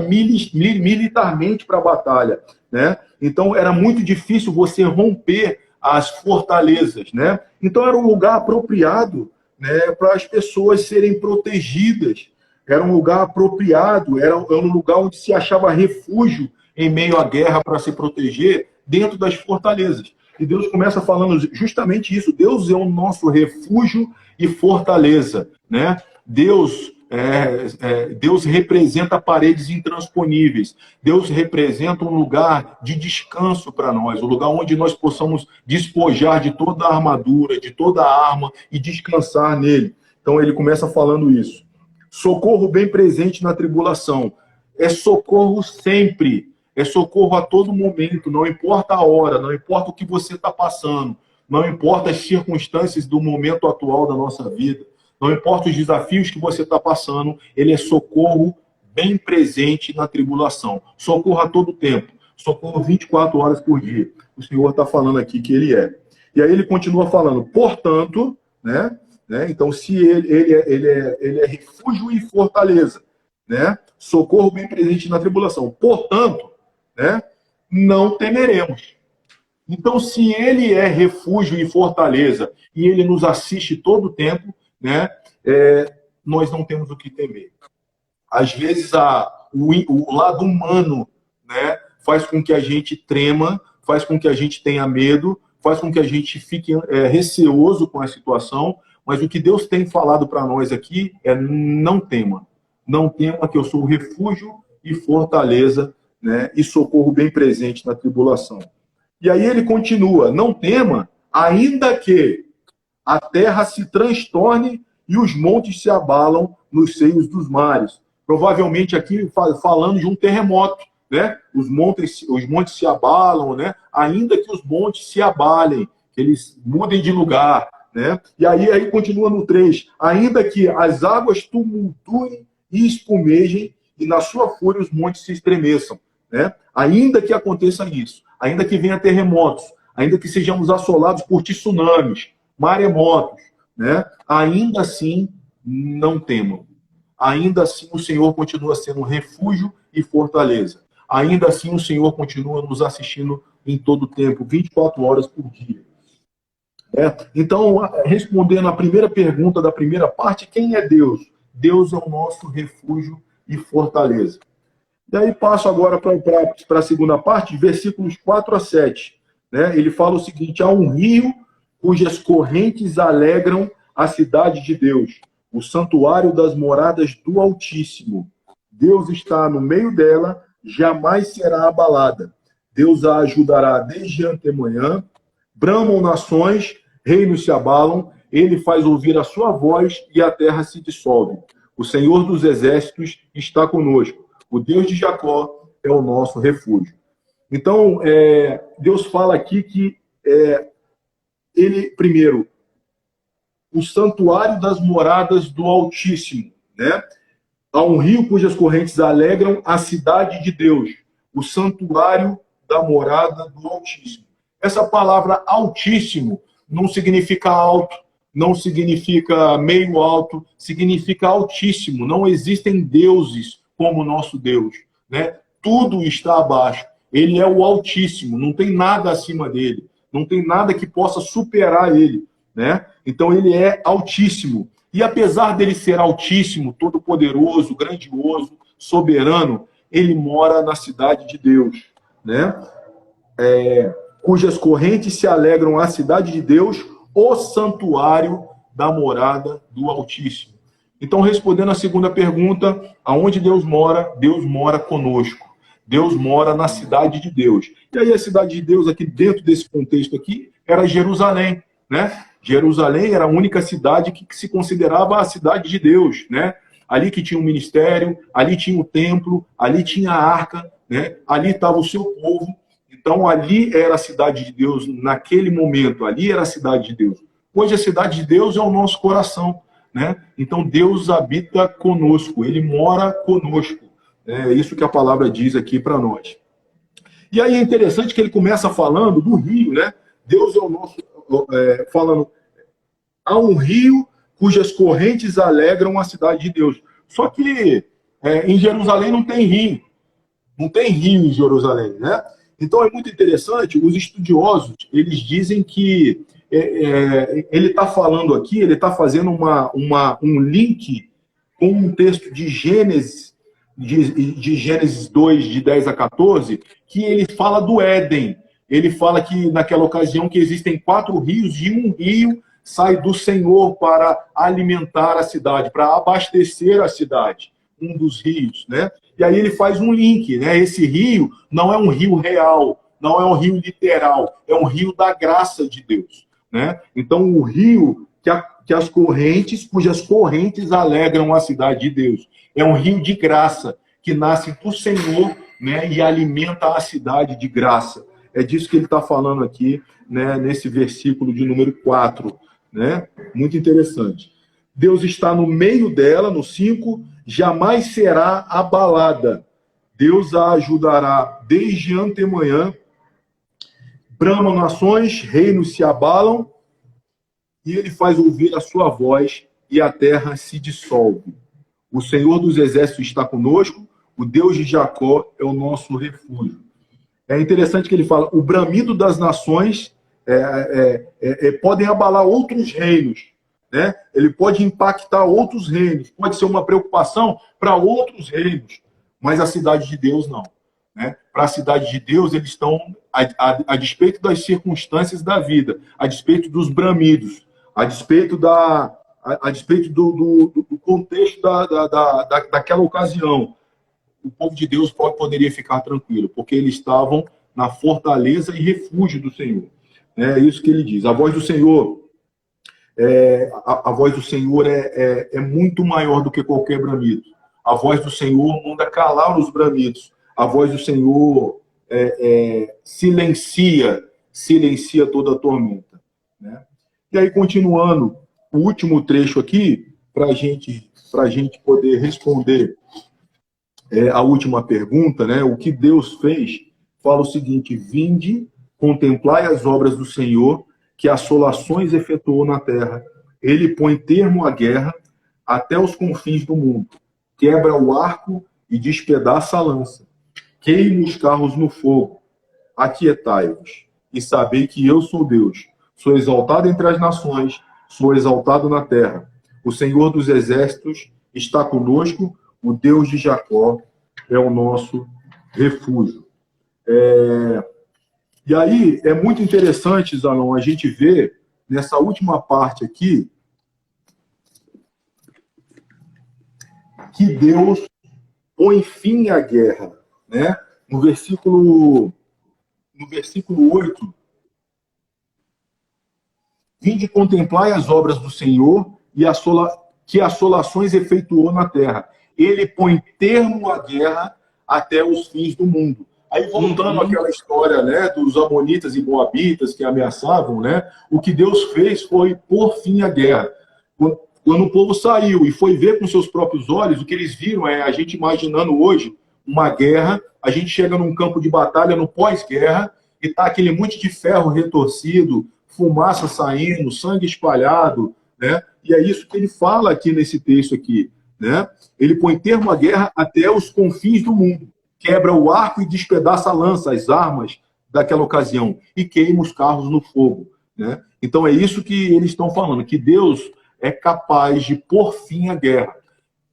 militarmente para a batalha, né? Então era muito difícil você romper as fortalezas, né? Então era um lugar apropriado, né, para as pessoas serem protegidas. Era um lugar apropriado, era um lugar onde se achava refúgio em meio à guerra para se proteger, dentro das fortalezas. E Deus começa falando justamente isso: Deus é o nosso refúgio e fortaleza, né? Deus representa paredes intransponíveis. Deus representa um lugar de descanso para nós, um lugar onde nós possamos despojar de toda a armadura, de toda a arma e descansar nele. Então ele começa falando isso. Socorro bem presente na tribulação. É socorro sempre. É socorro a todo momento. Não importa a hora, não importa o que você está passando, não importa as circunstâncias do momento atual da nossa vida, não importa os desafios que você está passando, ele é socorro bem presente na tribulação. Socorro a todo tempo. Socorro 24 horas por dia. O Senhor está falando aqui que ele é. E aí ele continua falando: portanto, né? Então, se ele é refúgio e fortaleza, né? Socorro bem presente na tribulação. Portanto, né, não temeremos. Então, se ele é refúgio e fortaleza, e ele nos assiste todo o tempo, né, nós não temos o que temer. Às vezes, o lado humano, né, faz com que a gente trema, faz com que a gente tenha medo, faz com que a gente fique receoso com a situação, mas o que Deus tem falado para nós aqui é: não tema. Não tema, que eu sou refúgio e fortaleza, né, e socorro bem presente na tribulação. E aí ele continua: não tema, ainda que a terra se transtorne e os montes se abalam nos seios dos mares. Provavelmente aqui falando de um terremoto, né? Os montes se abalam, né? Ainda que os montes se abalem, que eles mudem de lugar, né? E aí continua no 3: ainda que as águas tumultuem e espumejem, e na sua fúria os montes se estremeçam, né? Ainda que aconteça isso, ainda que venha terremotos, ainda que sejamos assolados por tsunamis, maremotos, né? Ainda assim, não temam. Ainda assim, o Senhor continua sendo refúgio e fortaleza. Ainda assim, o Senhor continua nos assistindo em todo o tempo, 24 horas por dia. Então, respondendo a primeira pergunta da primeira parte: quem é Deus? Deus é o nosso refúgio e fortaleza. E aí passo agora para a segunda parte, versículos 4 a 7. Né? Ele fala o seguinte: há um rio cujas correntes alegram a cidade de Deus, o santuário das moradas do Altíssimo. Deus está no meio dela, jamais será abalada. Deus a ajudará desde antemanhã. Bramam nações, reinos se abalam, ele faz ouvir a sua voz e a terra se dissolve. O Senhor dos exércitos está conosco. O Deus de Jacó é o nosso refúgio. Então, Deus fala aqui que ele, primeiro, o santuário das moradas do Altíssimo, né? Há um rio cujas correntes alegram a cidade de Deus, o santuário da morada do Altíssimo. Essa palavra Altíssimo não significa alto, não significa meio alto, significa altíssimo. Não existem deuses como o nosso Deus, né? Tudo está abaixo. Ele é o Altíssimo, não tem nada acima dele, não tem nada que possa superar ele, né? Então ele é Altíssimo. E apesar dele ser Altíssimo, todo-poderoso, grandioso, soberano, ele mora na cidade de Deus, né? Cujas correntes se alegram à cidade de Deus, o santuário da morada do Altíssimo. Então, respondendo à segunda pergunta, aonde Deus mora conosco. Deus mora na cidade de Deus. E aí a cidade de Deus, aqui dentro desse contexto aqui, era Jerusalém, né? Jerusalém era a única cidade que se considerava a cidade de Deus, né? Ali que tinha o ministério, ali tinha o templo, ali tinha a arca, né? Ali estava o seu povo. Então, ali era a cidade de Deus naquele momento, ali era a cidade de Deus. Hoje, a cidade de Deus é o nosso coração, né? Então, Deus habita conosco, ele mora conosco. É isso que a palavra diz aqui para nós. E aí é interessante que ele começa falando do rio, né? Deus é o nosso... falando, há um rio cujas correntes alegram a cidade de Deus. Só que em Jerusalém não tem rio. Não tem rio em Jerusalém, né? Então é muito interessante, os estudiosos, eles dizem que ele está falando aqui, ele está fazendo um link com um texto de Gênesis, de Gênesis 2, de 10 a 14, que ele fala do Éden. Ele fala que naquela ocasião que existem 4 rios e um rio sai do Senhor para alimentar a cidade, para abastecer a cidade, um dos rios, né? E aí ele faz um link, né? Esse rio não é um rio real, não é um rio literal, é um rio da graça de Deus, né? Então o rio que as correntes, cujas correntes alegram a cidade de Deus, é um rio de graça que nasce do Senhor, né? E alimenta a cidade de graça. É disso que ele está falando aqui, né? Nesse versículo de número 4, né? Muito interessante. Deus está no meio dela, no 5, jamais será abalada. Deus a ajudará desde antemanhã. Bramam nações, reinos se abalam, e ele faz ouvir a sua voz, e a terra se dissolve. O Senhor dos exércitos está conosco, o Deus de Jacó é o nosso refúgio. É interessante que ele fala, o bramido das nações podem abalar outros reinos, né? Ele pode impactar outros reinos, pode ser uma preocupação para outros reinos, mas a cidade de Deus não. Né? Para a cidade de Deus, eles estão, a despeito das circunstâncias da vida, a despeito dos bramidos, a despeito do contexto daquela ocasião, o povo de Deus poderia ficar tranquilo, porque eles estavam na fortaleza e refúgio do Senhor. É isso que ele diz. A voz do Senhor a voz do Senhor é muito maior do que qualquer bramido. A voz do Senhor manda calar os bramidos. A voz do Senhor silencia toda a tormenta. Né? E aí, continuando, o último trecho aqui, para a gente poder responder a última pergunta, né? O que Deus fez, fala o seguinte: vinde, contemplai as obras do Senhor, que assolações efetuou na terra. Ele põe termo à guerra até os confins do mundo. Quebra o arco e despedaça a lança. Queima os carros no fogo. Aquietai-vos e sabei que eu sou Deus. Sou exaltado entre as nações, sou exaltado na terra. O Senhor dos exércitos está conosco, o Deus de Jacó é o nosso refúgio. E aí, é muito interessante, Zanon, a gente ver nessa última parte aqui que Deus põe fim à guerra. Né? No versículo 8, vinde contemplai as obras do Senhor e que assolações efetuou na terra. Ele põe termo à guerra até os fins do mundo. Aí, voltando àquela história, né, dos amonitas e moabitas que ameaçavam, né, o que Deus fez foi pôr fim à guerra. Quando o povo saiu e foi ver com seus próprios olhos, o que eles viram a gente imaginando hoje uma guerra, a gente chega num campo de batalha no pós-guerra e tá aquele monte de ferro retorcido, fumaça saindo, sangue espalhado, né? E é isso que ele fala aqui nesse texto aqui, né? Ele põe termo à guerra até os confins do mundo. Quebra o arco e despedaça a lança, as armas daquela ocasião, e queima os carros no fogo. Né? Então é isso que eles estão falando, que Deus é capaz de pôr fim à guerra.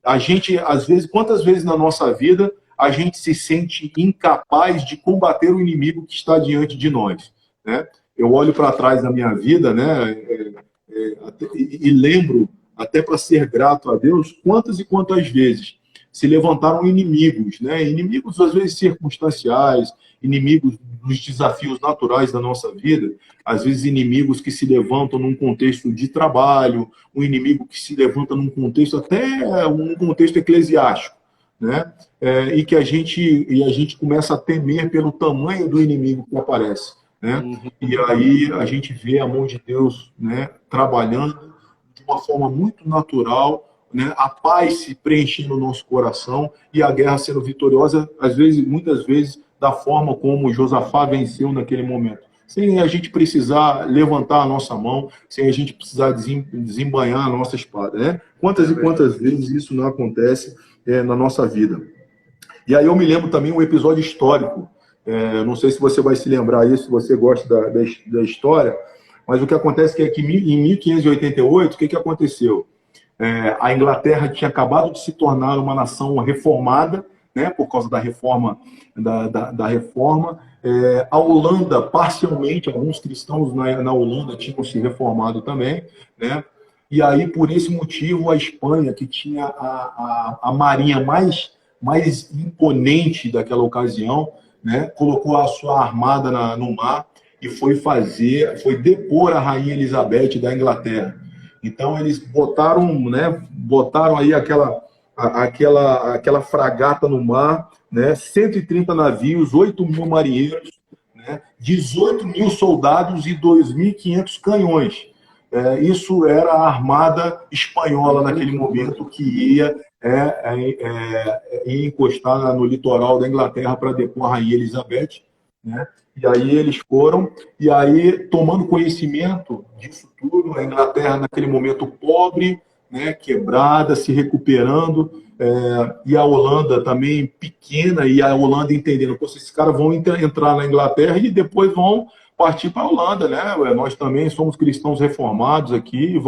A gente, às vezes, quantas vezes na nossa vida a gente se sente incapaz de combater o inimigo que está diante de nós? Né? Eu olho para trás da minha vida, né, e lembro, até para ser grato a Deus, quantas e quantas vezes se levantaram inimigos, né? Inimigos às vezes circunstanciais, inimigos dos desafios naturais da nossa vida, às vezes inimigos que se levantam num contexto de trabalho, um inimigo que se levanta num contexto até um contexto eclesiástico, né? E que a gente começa a temer pelo tamanho do inimigo que aparece, né? E aí a gente vê a mão de Deus, né, trabalhando de uma forma muito natural, né, a paz se preenchendo no nosso coração e a guerra sendo vitoriosa, às vezes, muitas vezes, da forma como Josafá venceu naquele momento. Sem a gente precisar levantar a nossa mão, sem a gente precisar desembainhar a nossa espada. Né? Quantas e quantas vezes isso não acontece na nossa vida? E aí eu me lembro também um episódio histórico. Não sei se você vai se lembrar isso, se você gosta da história, mas o que acontece é que em 1588, o que aconteceu? A Inglaterra tinha acabado de se tornar uma nação reformada, né, por causa da reforma. A Holanda, parcialmente, alguns cristãos na Holanda tinham se reformado também, né? E aí, por esse motivo, a Espanha, que tinha a marinha mais imponente daquela ocasião, né, colocou a sua armada no mar e foi depor a rainha Elizabeth da Inglaterra. Então eles botaram aí aquela fragata no mar, né, 130 navios, 8.000 marinheiros, né, 18.000 soldados e 2.500 canhões. Isso era a armada espanhola naquele momento que ia encostar no litoral da Inglaterra para depor a rainha Elizabeth, né? E aí eles foram, e aí, tomando conhecimento disso tudo, a Inglaterra, naquele momento pobre, né, quebrada, se recuperando, e a Holanda também pequena, e a Holanda entendendo, pô, esses caras vão entrar na Inglaterra e depois vão partir para a Holanda, né? Nós também somos cristãos reformados aqui,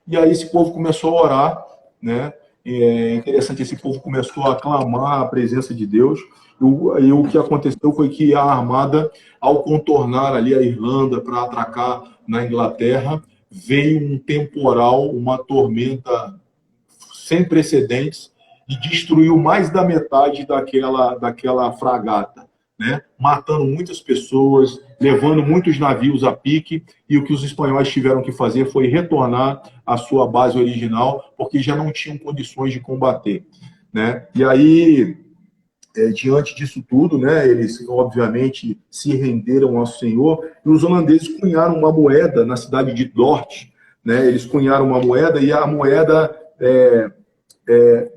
e aí esse povo começou a orar, né? E é interessante, esse povo começou a clamar a presença de Deus, e o que aconteceu foi que a armada, ao contornar ali a Irlanda para atracar na Inglaterra, veio um temporal, uma tormenta sem precedentes, e destruiu mais da metade daquela fragata, né? Matando muitas pessoas, levando muitos navios a pique, e o que os espanhóis tiveram que fazer foi retornar à sua base original, porque já não tinham condições de combater, né? E aí, diante disso tudo, né, eles obviamente se renderam ao Senhor, e os holandeses cunharam uma moeda na cidade de Dort, né? Eles cunharam uma moeda, e a moeda...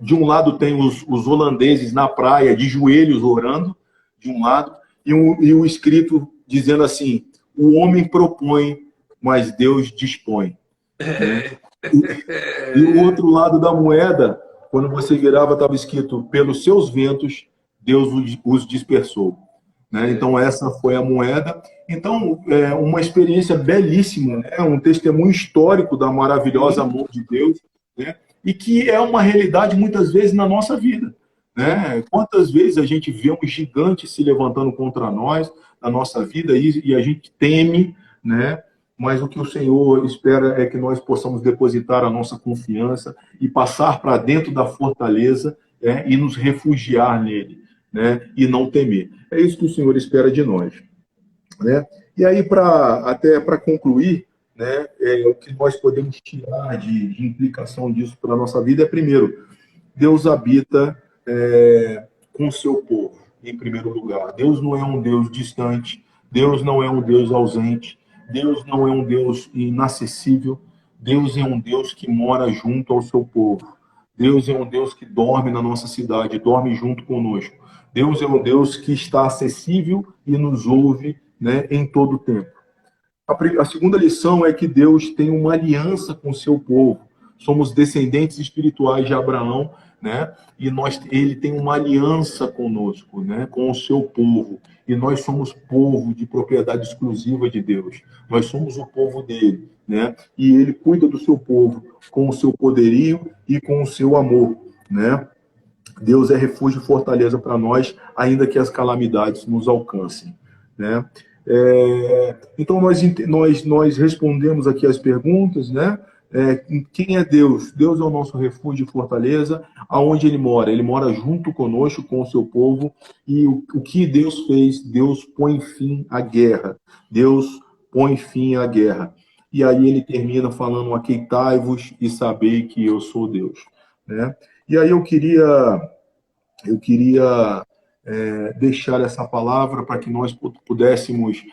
de um lado tem os holandeses na praia, de joelhos orando, de um lado, e o escrito dizendo assim: o homem propõe, mas Deus dispõe. E o outro lado da moeda, quando você virava, estava escrito: pelos seus ventos, Deus os dispersou. Né? Então, essa foi a moeda. Então, uma experiência belíssima, né? Um testemunho histórico da maravilhosa mão de Deus, né? E que é uma realidade muitas vezes na nossa vida, né? Quantas vezes a gente vê um gigante se levantando contra nós, na nossa vida, e a gente teme, né? Mas o que o Senhor espera é que nós possamos depositar a nossa confiança e passar para dentro da fortaleza, né? E nos refugiar nele, né? E não temer. É isso que o Senhor espera de nós, né? E aí, até para concluir, né, o que nós podemos tirar de implicação disso para a nossa vida é, primeiro, Deus habita com o seu povo, em primeiro lugar. Deus não é um Deus distante, Deus não é um Deus ausente, Deus não é um Deus inacessível, Deus é um Deus que mora junto ao seu povo. Deus é um Deus que dorme na nossa cidade, dorme junto conosco. Deus é um Deus que está acessível e nos ouve, né, em todo o tempo. A segunda lição é que Deus tem uma aliança com o seu povo. Somos descendentes espirituais de Abraão, né? E ele tem uma aliança conosco, né? Com o seu povo. E nós somos povo de propriedade exclusiva de Deus. Nós somos o povo dele, né? E ele cuida do seu povo com o seu poderio e com o seu amor, né? Deus é refúgio e fortaleza para nós, ainda que as calamidades nos alcancem, né? Então, nós respondemos aqui as perguntas, né? Quem é Deus? Deus é o nosso refúgio e fortaleza. Aonde ele mora? Ele mora junto conosco, com o seu povo. E o que Deus fez? Deus põe fim à guerra. Deus põe fim à guerra. E aí ele termina falando: aqueitai-vos e sabei que eu sou Deus, né? E aí eu queria deixar essa palavra para que nós pudéssemos,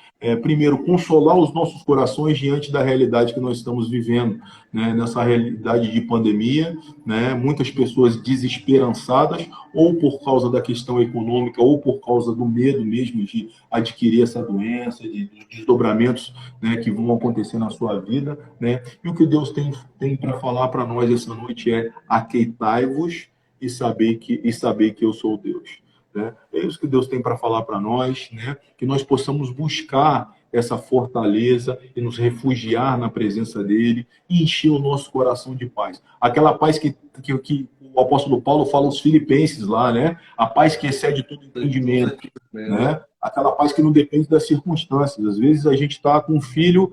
primeiro, consolar os nossos corações diante da realidade que nós estamos vivendo, né? Nessa realidade de pandemia, né? Muitas pessoas desesperançadas, ou por causa da questão econômica, ou por causa do medo mesmo de adquirir essa doença, de desdobramentos, né, que vão acontecer na sua vida, né? E o que Deus tem para falar para nós essa noite é: aqueitai-vos e saber que eu sou Deus. Né? É isso que Deus tem para falar para nós, né? Que nós possamos buscar essa fortaleza e nos refugiar na presença dele e encher o nosso coração de paz. Aquela paz que o apóstolo Paulo fala aos filipenses lá, né? A paz que excede todo entendimento, né? Aquela paz que não depende das circunstâncias. Às vezes a gente está com um filho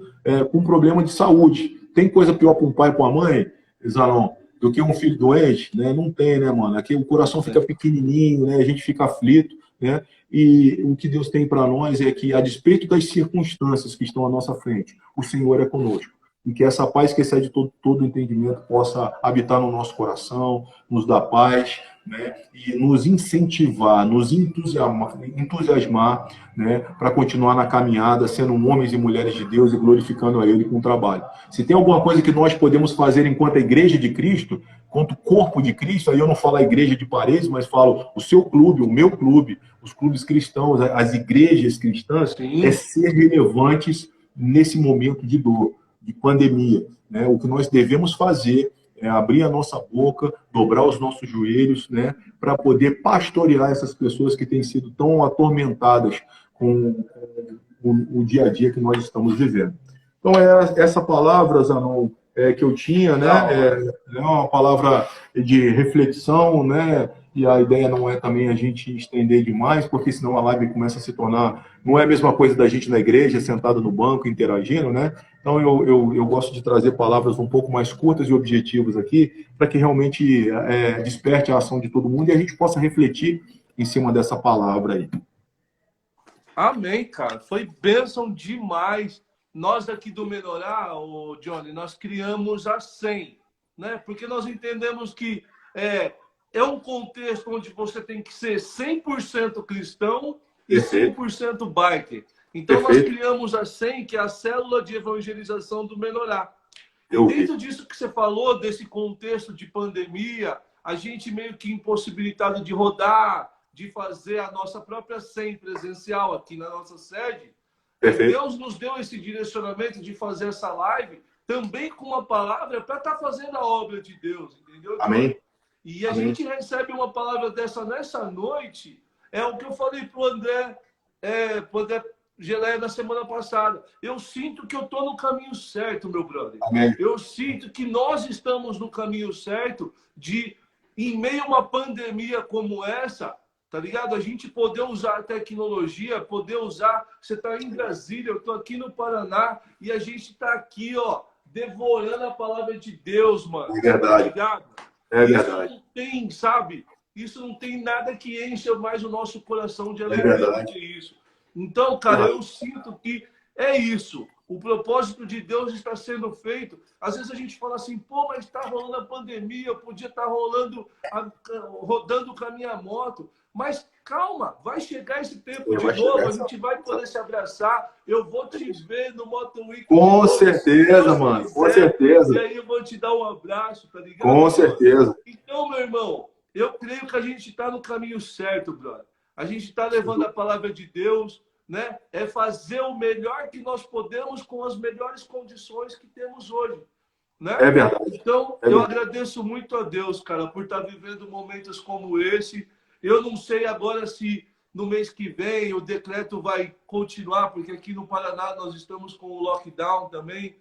com um problema de saúde. Tem coisa pior para um pai e para uma mãe, Zanon, do que um filho doente, né? Não tem, né, mano? Aqui o coração fica pequenininho, né? A gente fica aflito, né? E o que Deus tem para nós é que, a despeito das circunstâncias que estão à nossa frente, o Senhor é conosco. E que essa paz que excede todo entendimento possa habitar no nosso coração, nos dar paz, né? E nos incentivar, nos entusiasmar, né? Para continuar na caminhada, sendo homens e mulheres de Deus e glorificando a Ele com o trabalho. Se tem alguma coisa que nós podemos fazer enquanto a igreja de Cristo, enquanto corpo de Cristo, aí eu não falo a igreja de paredes, mas falo o seu clube, o meu clube, os clubes cristãos, as igrejas cristãs, é ser relevantes nesse momento de dor, de pandemia, né? O que nós devemos fazer abrir a nossa boca, dobrar os nossos joelhos, né, para poder pastorear essas pessoas que têm sido tão atormentadas com o dia a dia que nós estamos vivendo. Então, essa palavra, Zanon, que eu tinha, né, é uma palavra de reflexão, né, e a ideia não é também a gente estender demais, porque senão a live começa a se tornar, não é a mesma coisa da gente na igreja, sentado no banco, interagindo, né? Então eu gosto de trazer palavras um pouco mais curtas e objetivas aqui, para que realmente desperte a ação de todo mundo e a gente possa refletir em cima dessa palavra aí. Amém, cara. Foi bênção demais. Nós aqui do Menorá, Johnny, nós criamos a 100, né? Porque nós entendemos que é um contexto onde você tem que ser 100% cristão e 100% biker. Então, nós criamos a 100, que é a célula de evangelização do Menorá. Dentro disso que você falou, desse contexto de pandemia, a gente meio que impossibilitado de rodar, de fazer a nossa própria 100 presencial aqui na nossa sede. Deus nos deu esse direcionamento de fazer essa live também com uma palavra para estar fazendo a obra de Deus, entendeu? Amém. E a gente recebe uma palavra dessa nessa noite, é o que eu falei para o André Geleia na semana passada. Eu sinto que eu estou no caminho certo, meu brother. Amém. Eu sinto que nós estamos no caminho certo de, em meio a uma pandemia como essa, tá ligado? A gente poder usar a tecnologia, poder usar... Você está em Brasília, eu estou aqui no Paraná, e a gente está aqui, ó, devorando a palavra de Deus, mano. É verdade. Tá ligado? É verdade. Isso não tem, sabe? Isso não tem nada que encha mais o nosso coração de alegria do que isso. Então, cara, eu sinto que é isso. O propósito de Deus está sendo feito. Às vezes a gente fala assim, pô, mas está rolando a pandemia, eu podia estar rodando com a minha moto. Mas calma, vai chegar esse tempo de novo, a gente vai poder se abraçar. Eu vou te ver no Moto Week. Com certeza, mano, com certeza. E aí eu vou te dar um abraço, tá ligado? Com certeza. Então, meu irmão, eu creio que a gente está no caminho certo, brother. A gente está levando a palavra de Deus, né? É fazer o melhor que nós podemos com as melhores condições que temos hoje, né? É verdade. Então, eu agradeço muito a Deus, cara, por estar vivendo momentos como esse. Eu não sei agora se no mês que vem o decreto vai continuar, porque aqui no Paraná nós estamos com o lockdown também,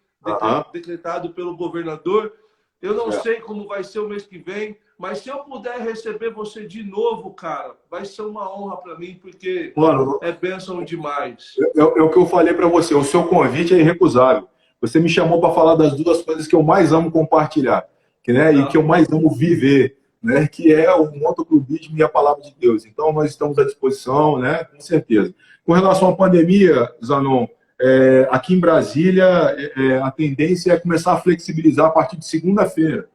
decretado pelo governador. Eu não sei como vai ser o mês que vem, mas se eu puder receber você de novo, cara, vai ser uma honra para mim, porque é bênção demais. É o que eu falei para você, o seu convite é irrecusável. Você me chamou para falar das duas coisas que eu mais amo compartilhar, e que eu mais amo viver, né, que é o motoclubismo e a palavra de Deus. Então, nós estamos à disposição, né, com certeza. Com relação à pandemia, Zanon, aqui em Brasília, a tendência é começar a flexibilizar a partir de segunda-feira.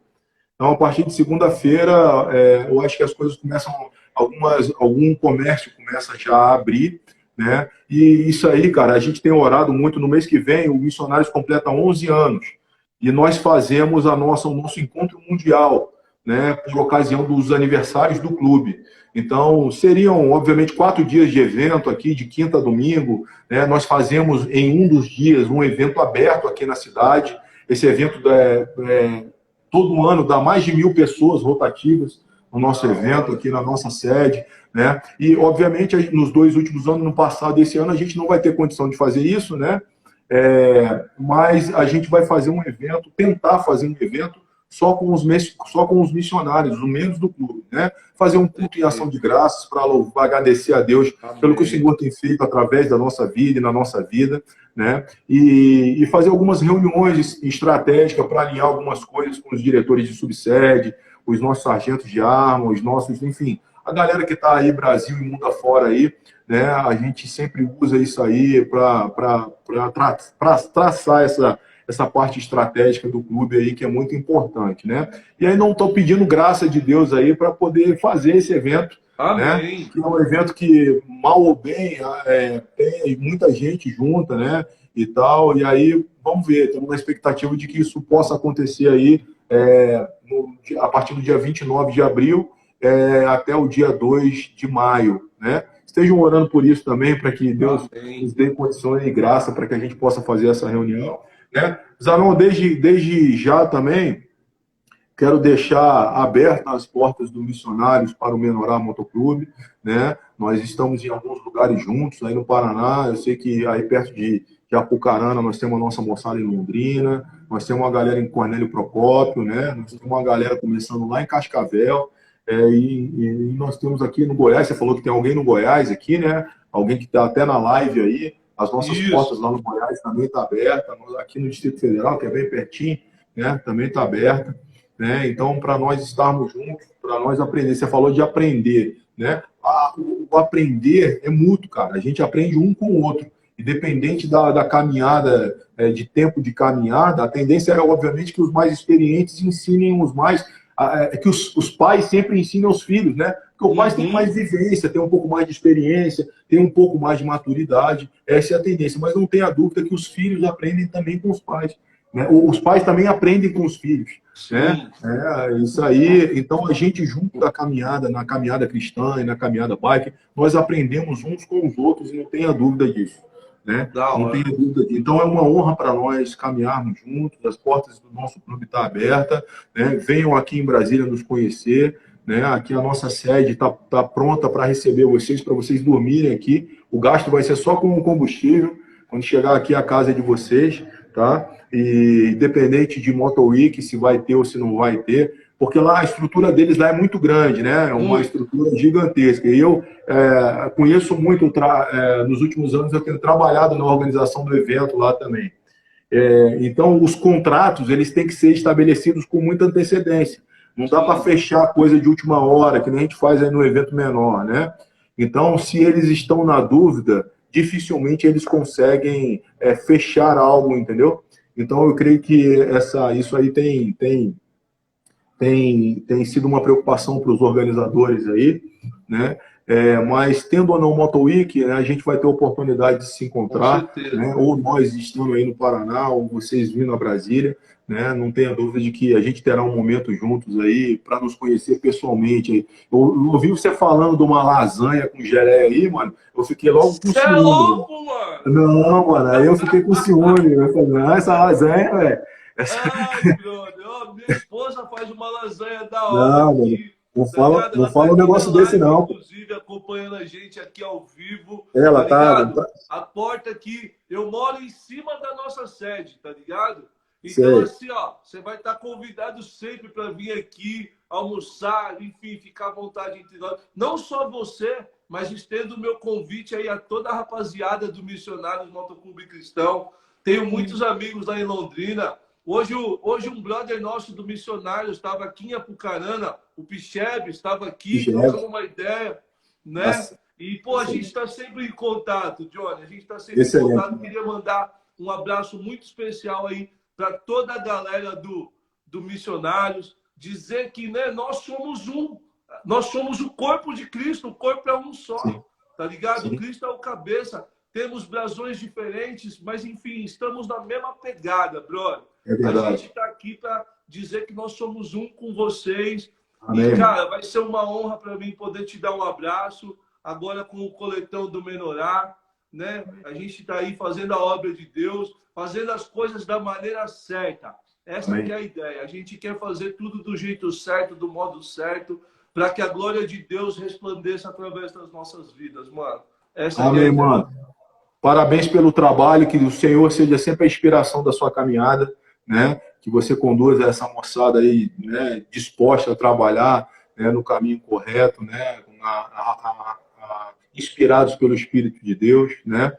Então, a partir de segunda-feira, eu acho que as coisas começam, algum comércio começa já a abrir, né? E isso aí, cara, a gente tem orado muito. No mês que vem, o Missionários completa 11 anos. E nós fazemos o nosso encontro mundial, né, por ocasião dos aniversários do clube. Então, seriam, obviamente, 4 dias de evento aqui, de quinta a domingo, né? Nós fazemos em um dos dias um evento aberto aqui na cidade. Esse evento, todo ano, dá mais de 1.000 pessoas rotativas no nosso evento, aqui na nossa sede, né? E, obviamente, nos 2 últimos anos, no passado e esse ano, a gente não vai ter condição de fazer isso, né? Mas a gente vai fazer um evento, tentar fazer um evento só com os missionários, os membros do clube, né? Fazer um culto em ação de graças para agradecer a Deus pelo que o Senhor tem feito através da nossa vida e na nossa vida, né? E fazer algumas reuniões estratégicas para alinhar algumas coisas com os diretores de subsede, os nossos sargentos de arma, os nossos, enfim, a galera que está aí, Brasil e mundo afora aí, né? A gente sempre usa isso aí para traçar essa parte estratégica do clube aí, que é muito importante, né? E aí não estou pedindo graça de Deus aí para poder fazer esse evento, né? Que é um evento que, mal ou bem, tem muita gente junta, né? E tal, e aí, vamos ver, estamos na expectativa de que isso possa acontecer aí a partir do dia 29 de abril até o dia 2 de maio, né? Estejam orando por isso também, para que Deus nos dê condições e graça para que a gente possa fazer essa reunião, né? Zanon, desde já também, Quero deixar abertas as portas do Missionários para o Menorá Motoclube, né? Nós estamos em alguns lugares juntos, aí no Paraná, eu sei que aí perto de Apucarana nós temos a nossa moçada em Londrina, nós temos uma galera em Cornélio Procópio, né? Nós temos uma galera começando lá em Cascavel, e nós temos aqui no Goiás, você falou que tem alguém no Goiás aqui, né? Alguém que está até na live aí, as nossas portas lá no Goiás também estão abertas, aqui no Distrito Federal, que é bem pertinho, né? Também está aberta. Né? Então, para nós estarmos juntos, para nós aprender, você falou de aprender, né? O aprender é mútuo, cara. A gente aprende um com o outro. Independente da caminhada, de tempo de caminhada, a tendência é, obviamente, que os mais experientes ensinem os mais, que os pais sempre ensinam os filhos, né? Porque o pai tem mais vivência, tem um pouco mais de experiência, tem um pouco mais de maturidade. Essa é a tendência. Mas não tenha dúvida que os filhos aprendem também com os pais. Né? Os pais também aprendem com os filhos. Né? Isso aí. Então, a gente, junto da caminhada, na caminhada cristã e na caminhada bike, nós aprendemos uns com os outros e não tenha dúvida disso. Né? Não tenha dúvida disso. Então, é uma honra para nós caminharmos juntos, as portas do nosso clube estão abertas. Né? Venham aqui em Brasília nos conhecer. Né? Aqui a nossa sede está pronta para receber vocês, para vocês dormirem aqui. O gasto vai ser só com o combustível. Quando chegar aqui, a casa é de vocês. Tá? E independente de Motoweek, se vai ter ou se não vai ter, porque lá a estrutura deles lá é muito grande, né? É uma estrutura gigantesca. E eu conheço muito, nos últimos anos eu tenho trabalhado na organização do evento lá também. Então, os contratos, eles têm que ser estabelecidos com muita antecedência. Não dá para fechar coisa de última hora, que nem a gente faz aí no evento menor, né? Então, se eles estão na dúvida, dificilmente eles conseguem fechar algo, entendeu? Então, eu creio que isso aí tem sido uma preocupação para os organizadores aí, né? Mas, tendo ou não Motoweek, né, a gente vai ter a oportunidade de se encontrar, né? Ou nós estando aí no Paraná, ou vocês vindo a Brasília, né? Não tenha dúvida de que a gente terá um momento juntos aí para nos conhecer pessoalmente. Eu ouvi você falando de uma lasanha com geleia aí, mano. Eu fiquei logo com ciúme. Você é louco, mano? Não, mano. Aí eu fiquei com ciúme. Eu falei, não, essa lasanha, velho. Ai, brother. Minha esposa faz uma lasanha da hora. Não, mano. Não fala um negócio desse, não. Inclusive, acompanhando a gente aqui ao vivo. Ela tá. A porta aqui, eu moro em cima da nossa sede, tá ligado? Então, assim, ó, você vai estar convidado sempre para vir aqui, almoçar, enfim, ficar à vontade entre nós. Não só você, mas estendo o meu convite aí a toda a rapaziada do Missionários Motoclube Cristão. Tenho muitos amigos lá em Londrina. Hoje um brother nosso do Missionários estava aqui em Apucarana, o Pichebe estava aqui, trocando uma ideia, né? Nossa. E, pô, a gente está sempre em contato, Johnny, a gente está sempre em contato. Queria mandar um abraço muito especial aí para toda a galera do Missionários, dizer que, né, nós somos o corpo de Cristo, o corpo é um só, tá ligado? Sim. Cristo é o cabeça, temos brasões diferentes, mas, enfim, estamos na mesma pegada, brother. A gente está aqui para dizer que nós somos um com vocês. Amém. E, cara, vai ser uma honra para mim poder te dar um abraço, agora com o coletão do Menorá, né? A gente está aí fazendo a obra de Deus, fazendo as coisas da maneira certa. Essa que é a ideia. A gente quer fazer tudo do jeito certo, do modo certo, para que a glória de Deus resplandeça através das nossas vidas, mano. Essa Amém, mano. Parabéns pelo trabalho, que o Senhor seja sempre a inspiração da sua caminhada, né? Que você conduza essa moçada aí, né, disposta a trabalhar, né, no caminho correto, né? Inspirados pelo Espírito de Deus, né?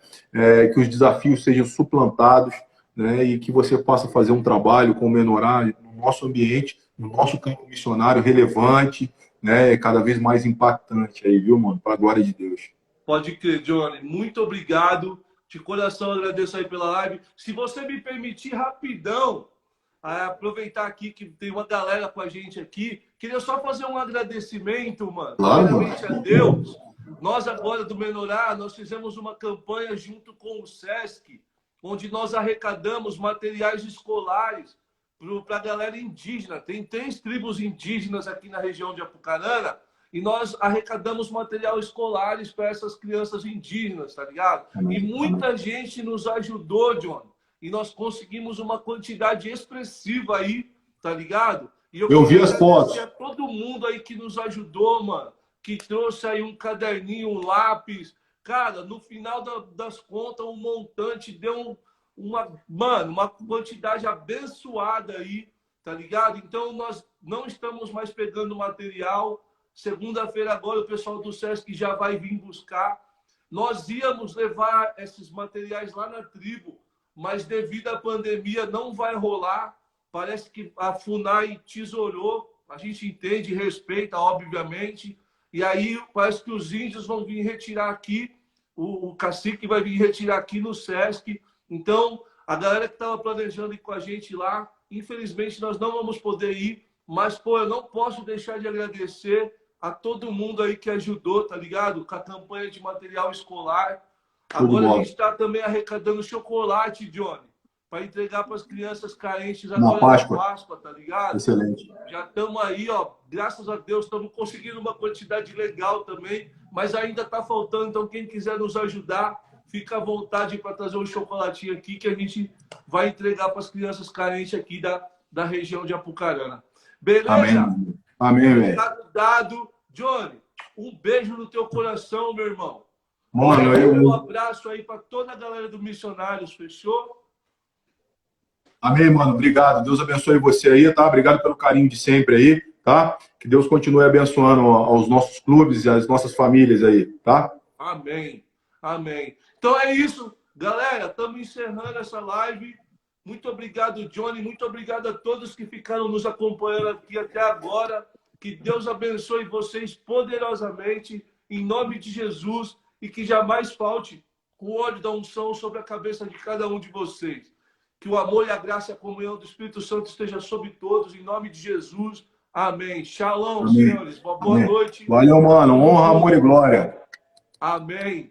Que os desafios sejam suplantados, né? E que você possa fazer um trabalho com o Menorá no nosso ambiente, no nosso campo missionário relevante, né? Cada vez mais impactante aí, viu, mano? Para a glória de Deus. Pode crer, Johnny. Muito obrigado. De coração agradeço aí pela live. Se você me permitir rapidão, aproveitar aqui que tem uma galera com a gente aqui, queria só fazer um agradecimento, mano. Primeiramente a Deus. Nós agora do Menorá, nós fizemos uma campanha junto com o Sesc, onde nós arrecadamos materiais escolares para a galera indígena. Tem 3 tribos indígenas aqui na região de Apucarana e nós arrecadamos material escolares para essas crianças indígenas, tá ligado? E muita gente nos ajudou, John. E nós conseguimos uma quantidade expressiva aí, tá ligado? E eu Eu vi quero as agradecer fotos. a todo mundo aí que nos ajudou, mano. Que trouxe aí um caderninho, um lápis. Cara, no final das contas, o montante deu uma quantidade abençoada aí, tá ligado? Então, nós não estamos mais pegando material. Segunda-feira agora o pessoal do Sesc já vai vir buscar. Nós íamos levar esses materiais lá na tribo, mas devido à pandemia não vai rolar. Parece que a FUNAI tesourou, a gente entende e respeita, obviamente. E aí parece que os índios vão vir retirar aqui, o cacique vai vir retirar aqui no Sesc. Então, a galera que estava planejando ir com a gente lá, infelizmente nós não vamos poder ir, mas, pô, eu não posso deixar de agradecer a todo mundo aí que ajudou, tá ligado? Com a campanha de material escolar. Agora a gente está também arrecadando chocolate, Johnny, para entregar para as crianças carentes Na agora na Páscoa. Páscoa, tá ligado? Excelente. Já estamos aí, ó, graças a Deus, estamos conseguindo uma quantidade legal também, mas ainda está faltando, então quem quiser nos ajudar, fica à vontade para trazer um chocolatinho aqui que a gente vai entregar para as crianças carentes aqui da região de Apucarana. Beleza? Amém. Amém, velho. Recado dado. Johnny, um beijo no teu coração, meu irmão. Mano, Um abraço aí para toda a galera do Missionários, fechou? Amém, mano. Obrigado. Deus abençoe você aí, tá? Obrigado pelo carinho de sempre aí, tá? Que Deus continue abençoando aos nossos clubes e às nossas famílias aí, tá? Amém. Amém. Então é isso, galera. Estamos encerrando essa live. Muito obrigado, Johnny. Muito obrigado a todos que ficaram nos acompanhando aqui até agora. Que Deus abençoe vocês poderosamente, em nome de Jesus, e que jamais falte o óleo da unção sobre a cabeça de cada um de vocês. Que o amor e a graça e a comunhão do Espírito Santo esteja sobre todos, em nome de Jesus. Amém. Shalom, Amém. senhores. Boa Amém. noite. Valeu, mano. Honra, amor e glória. Amém.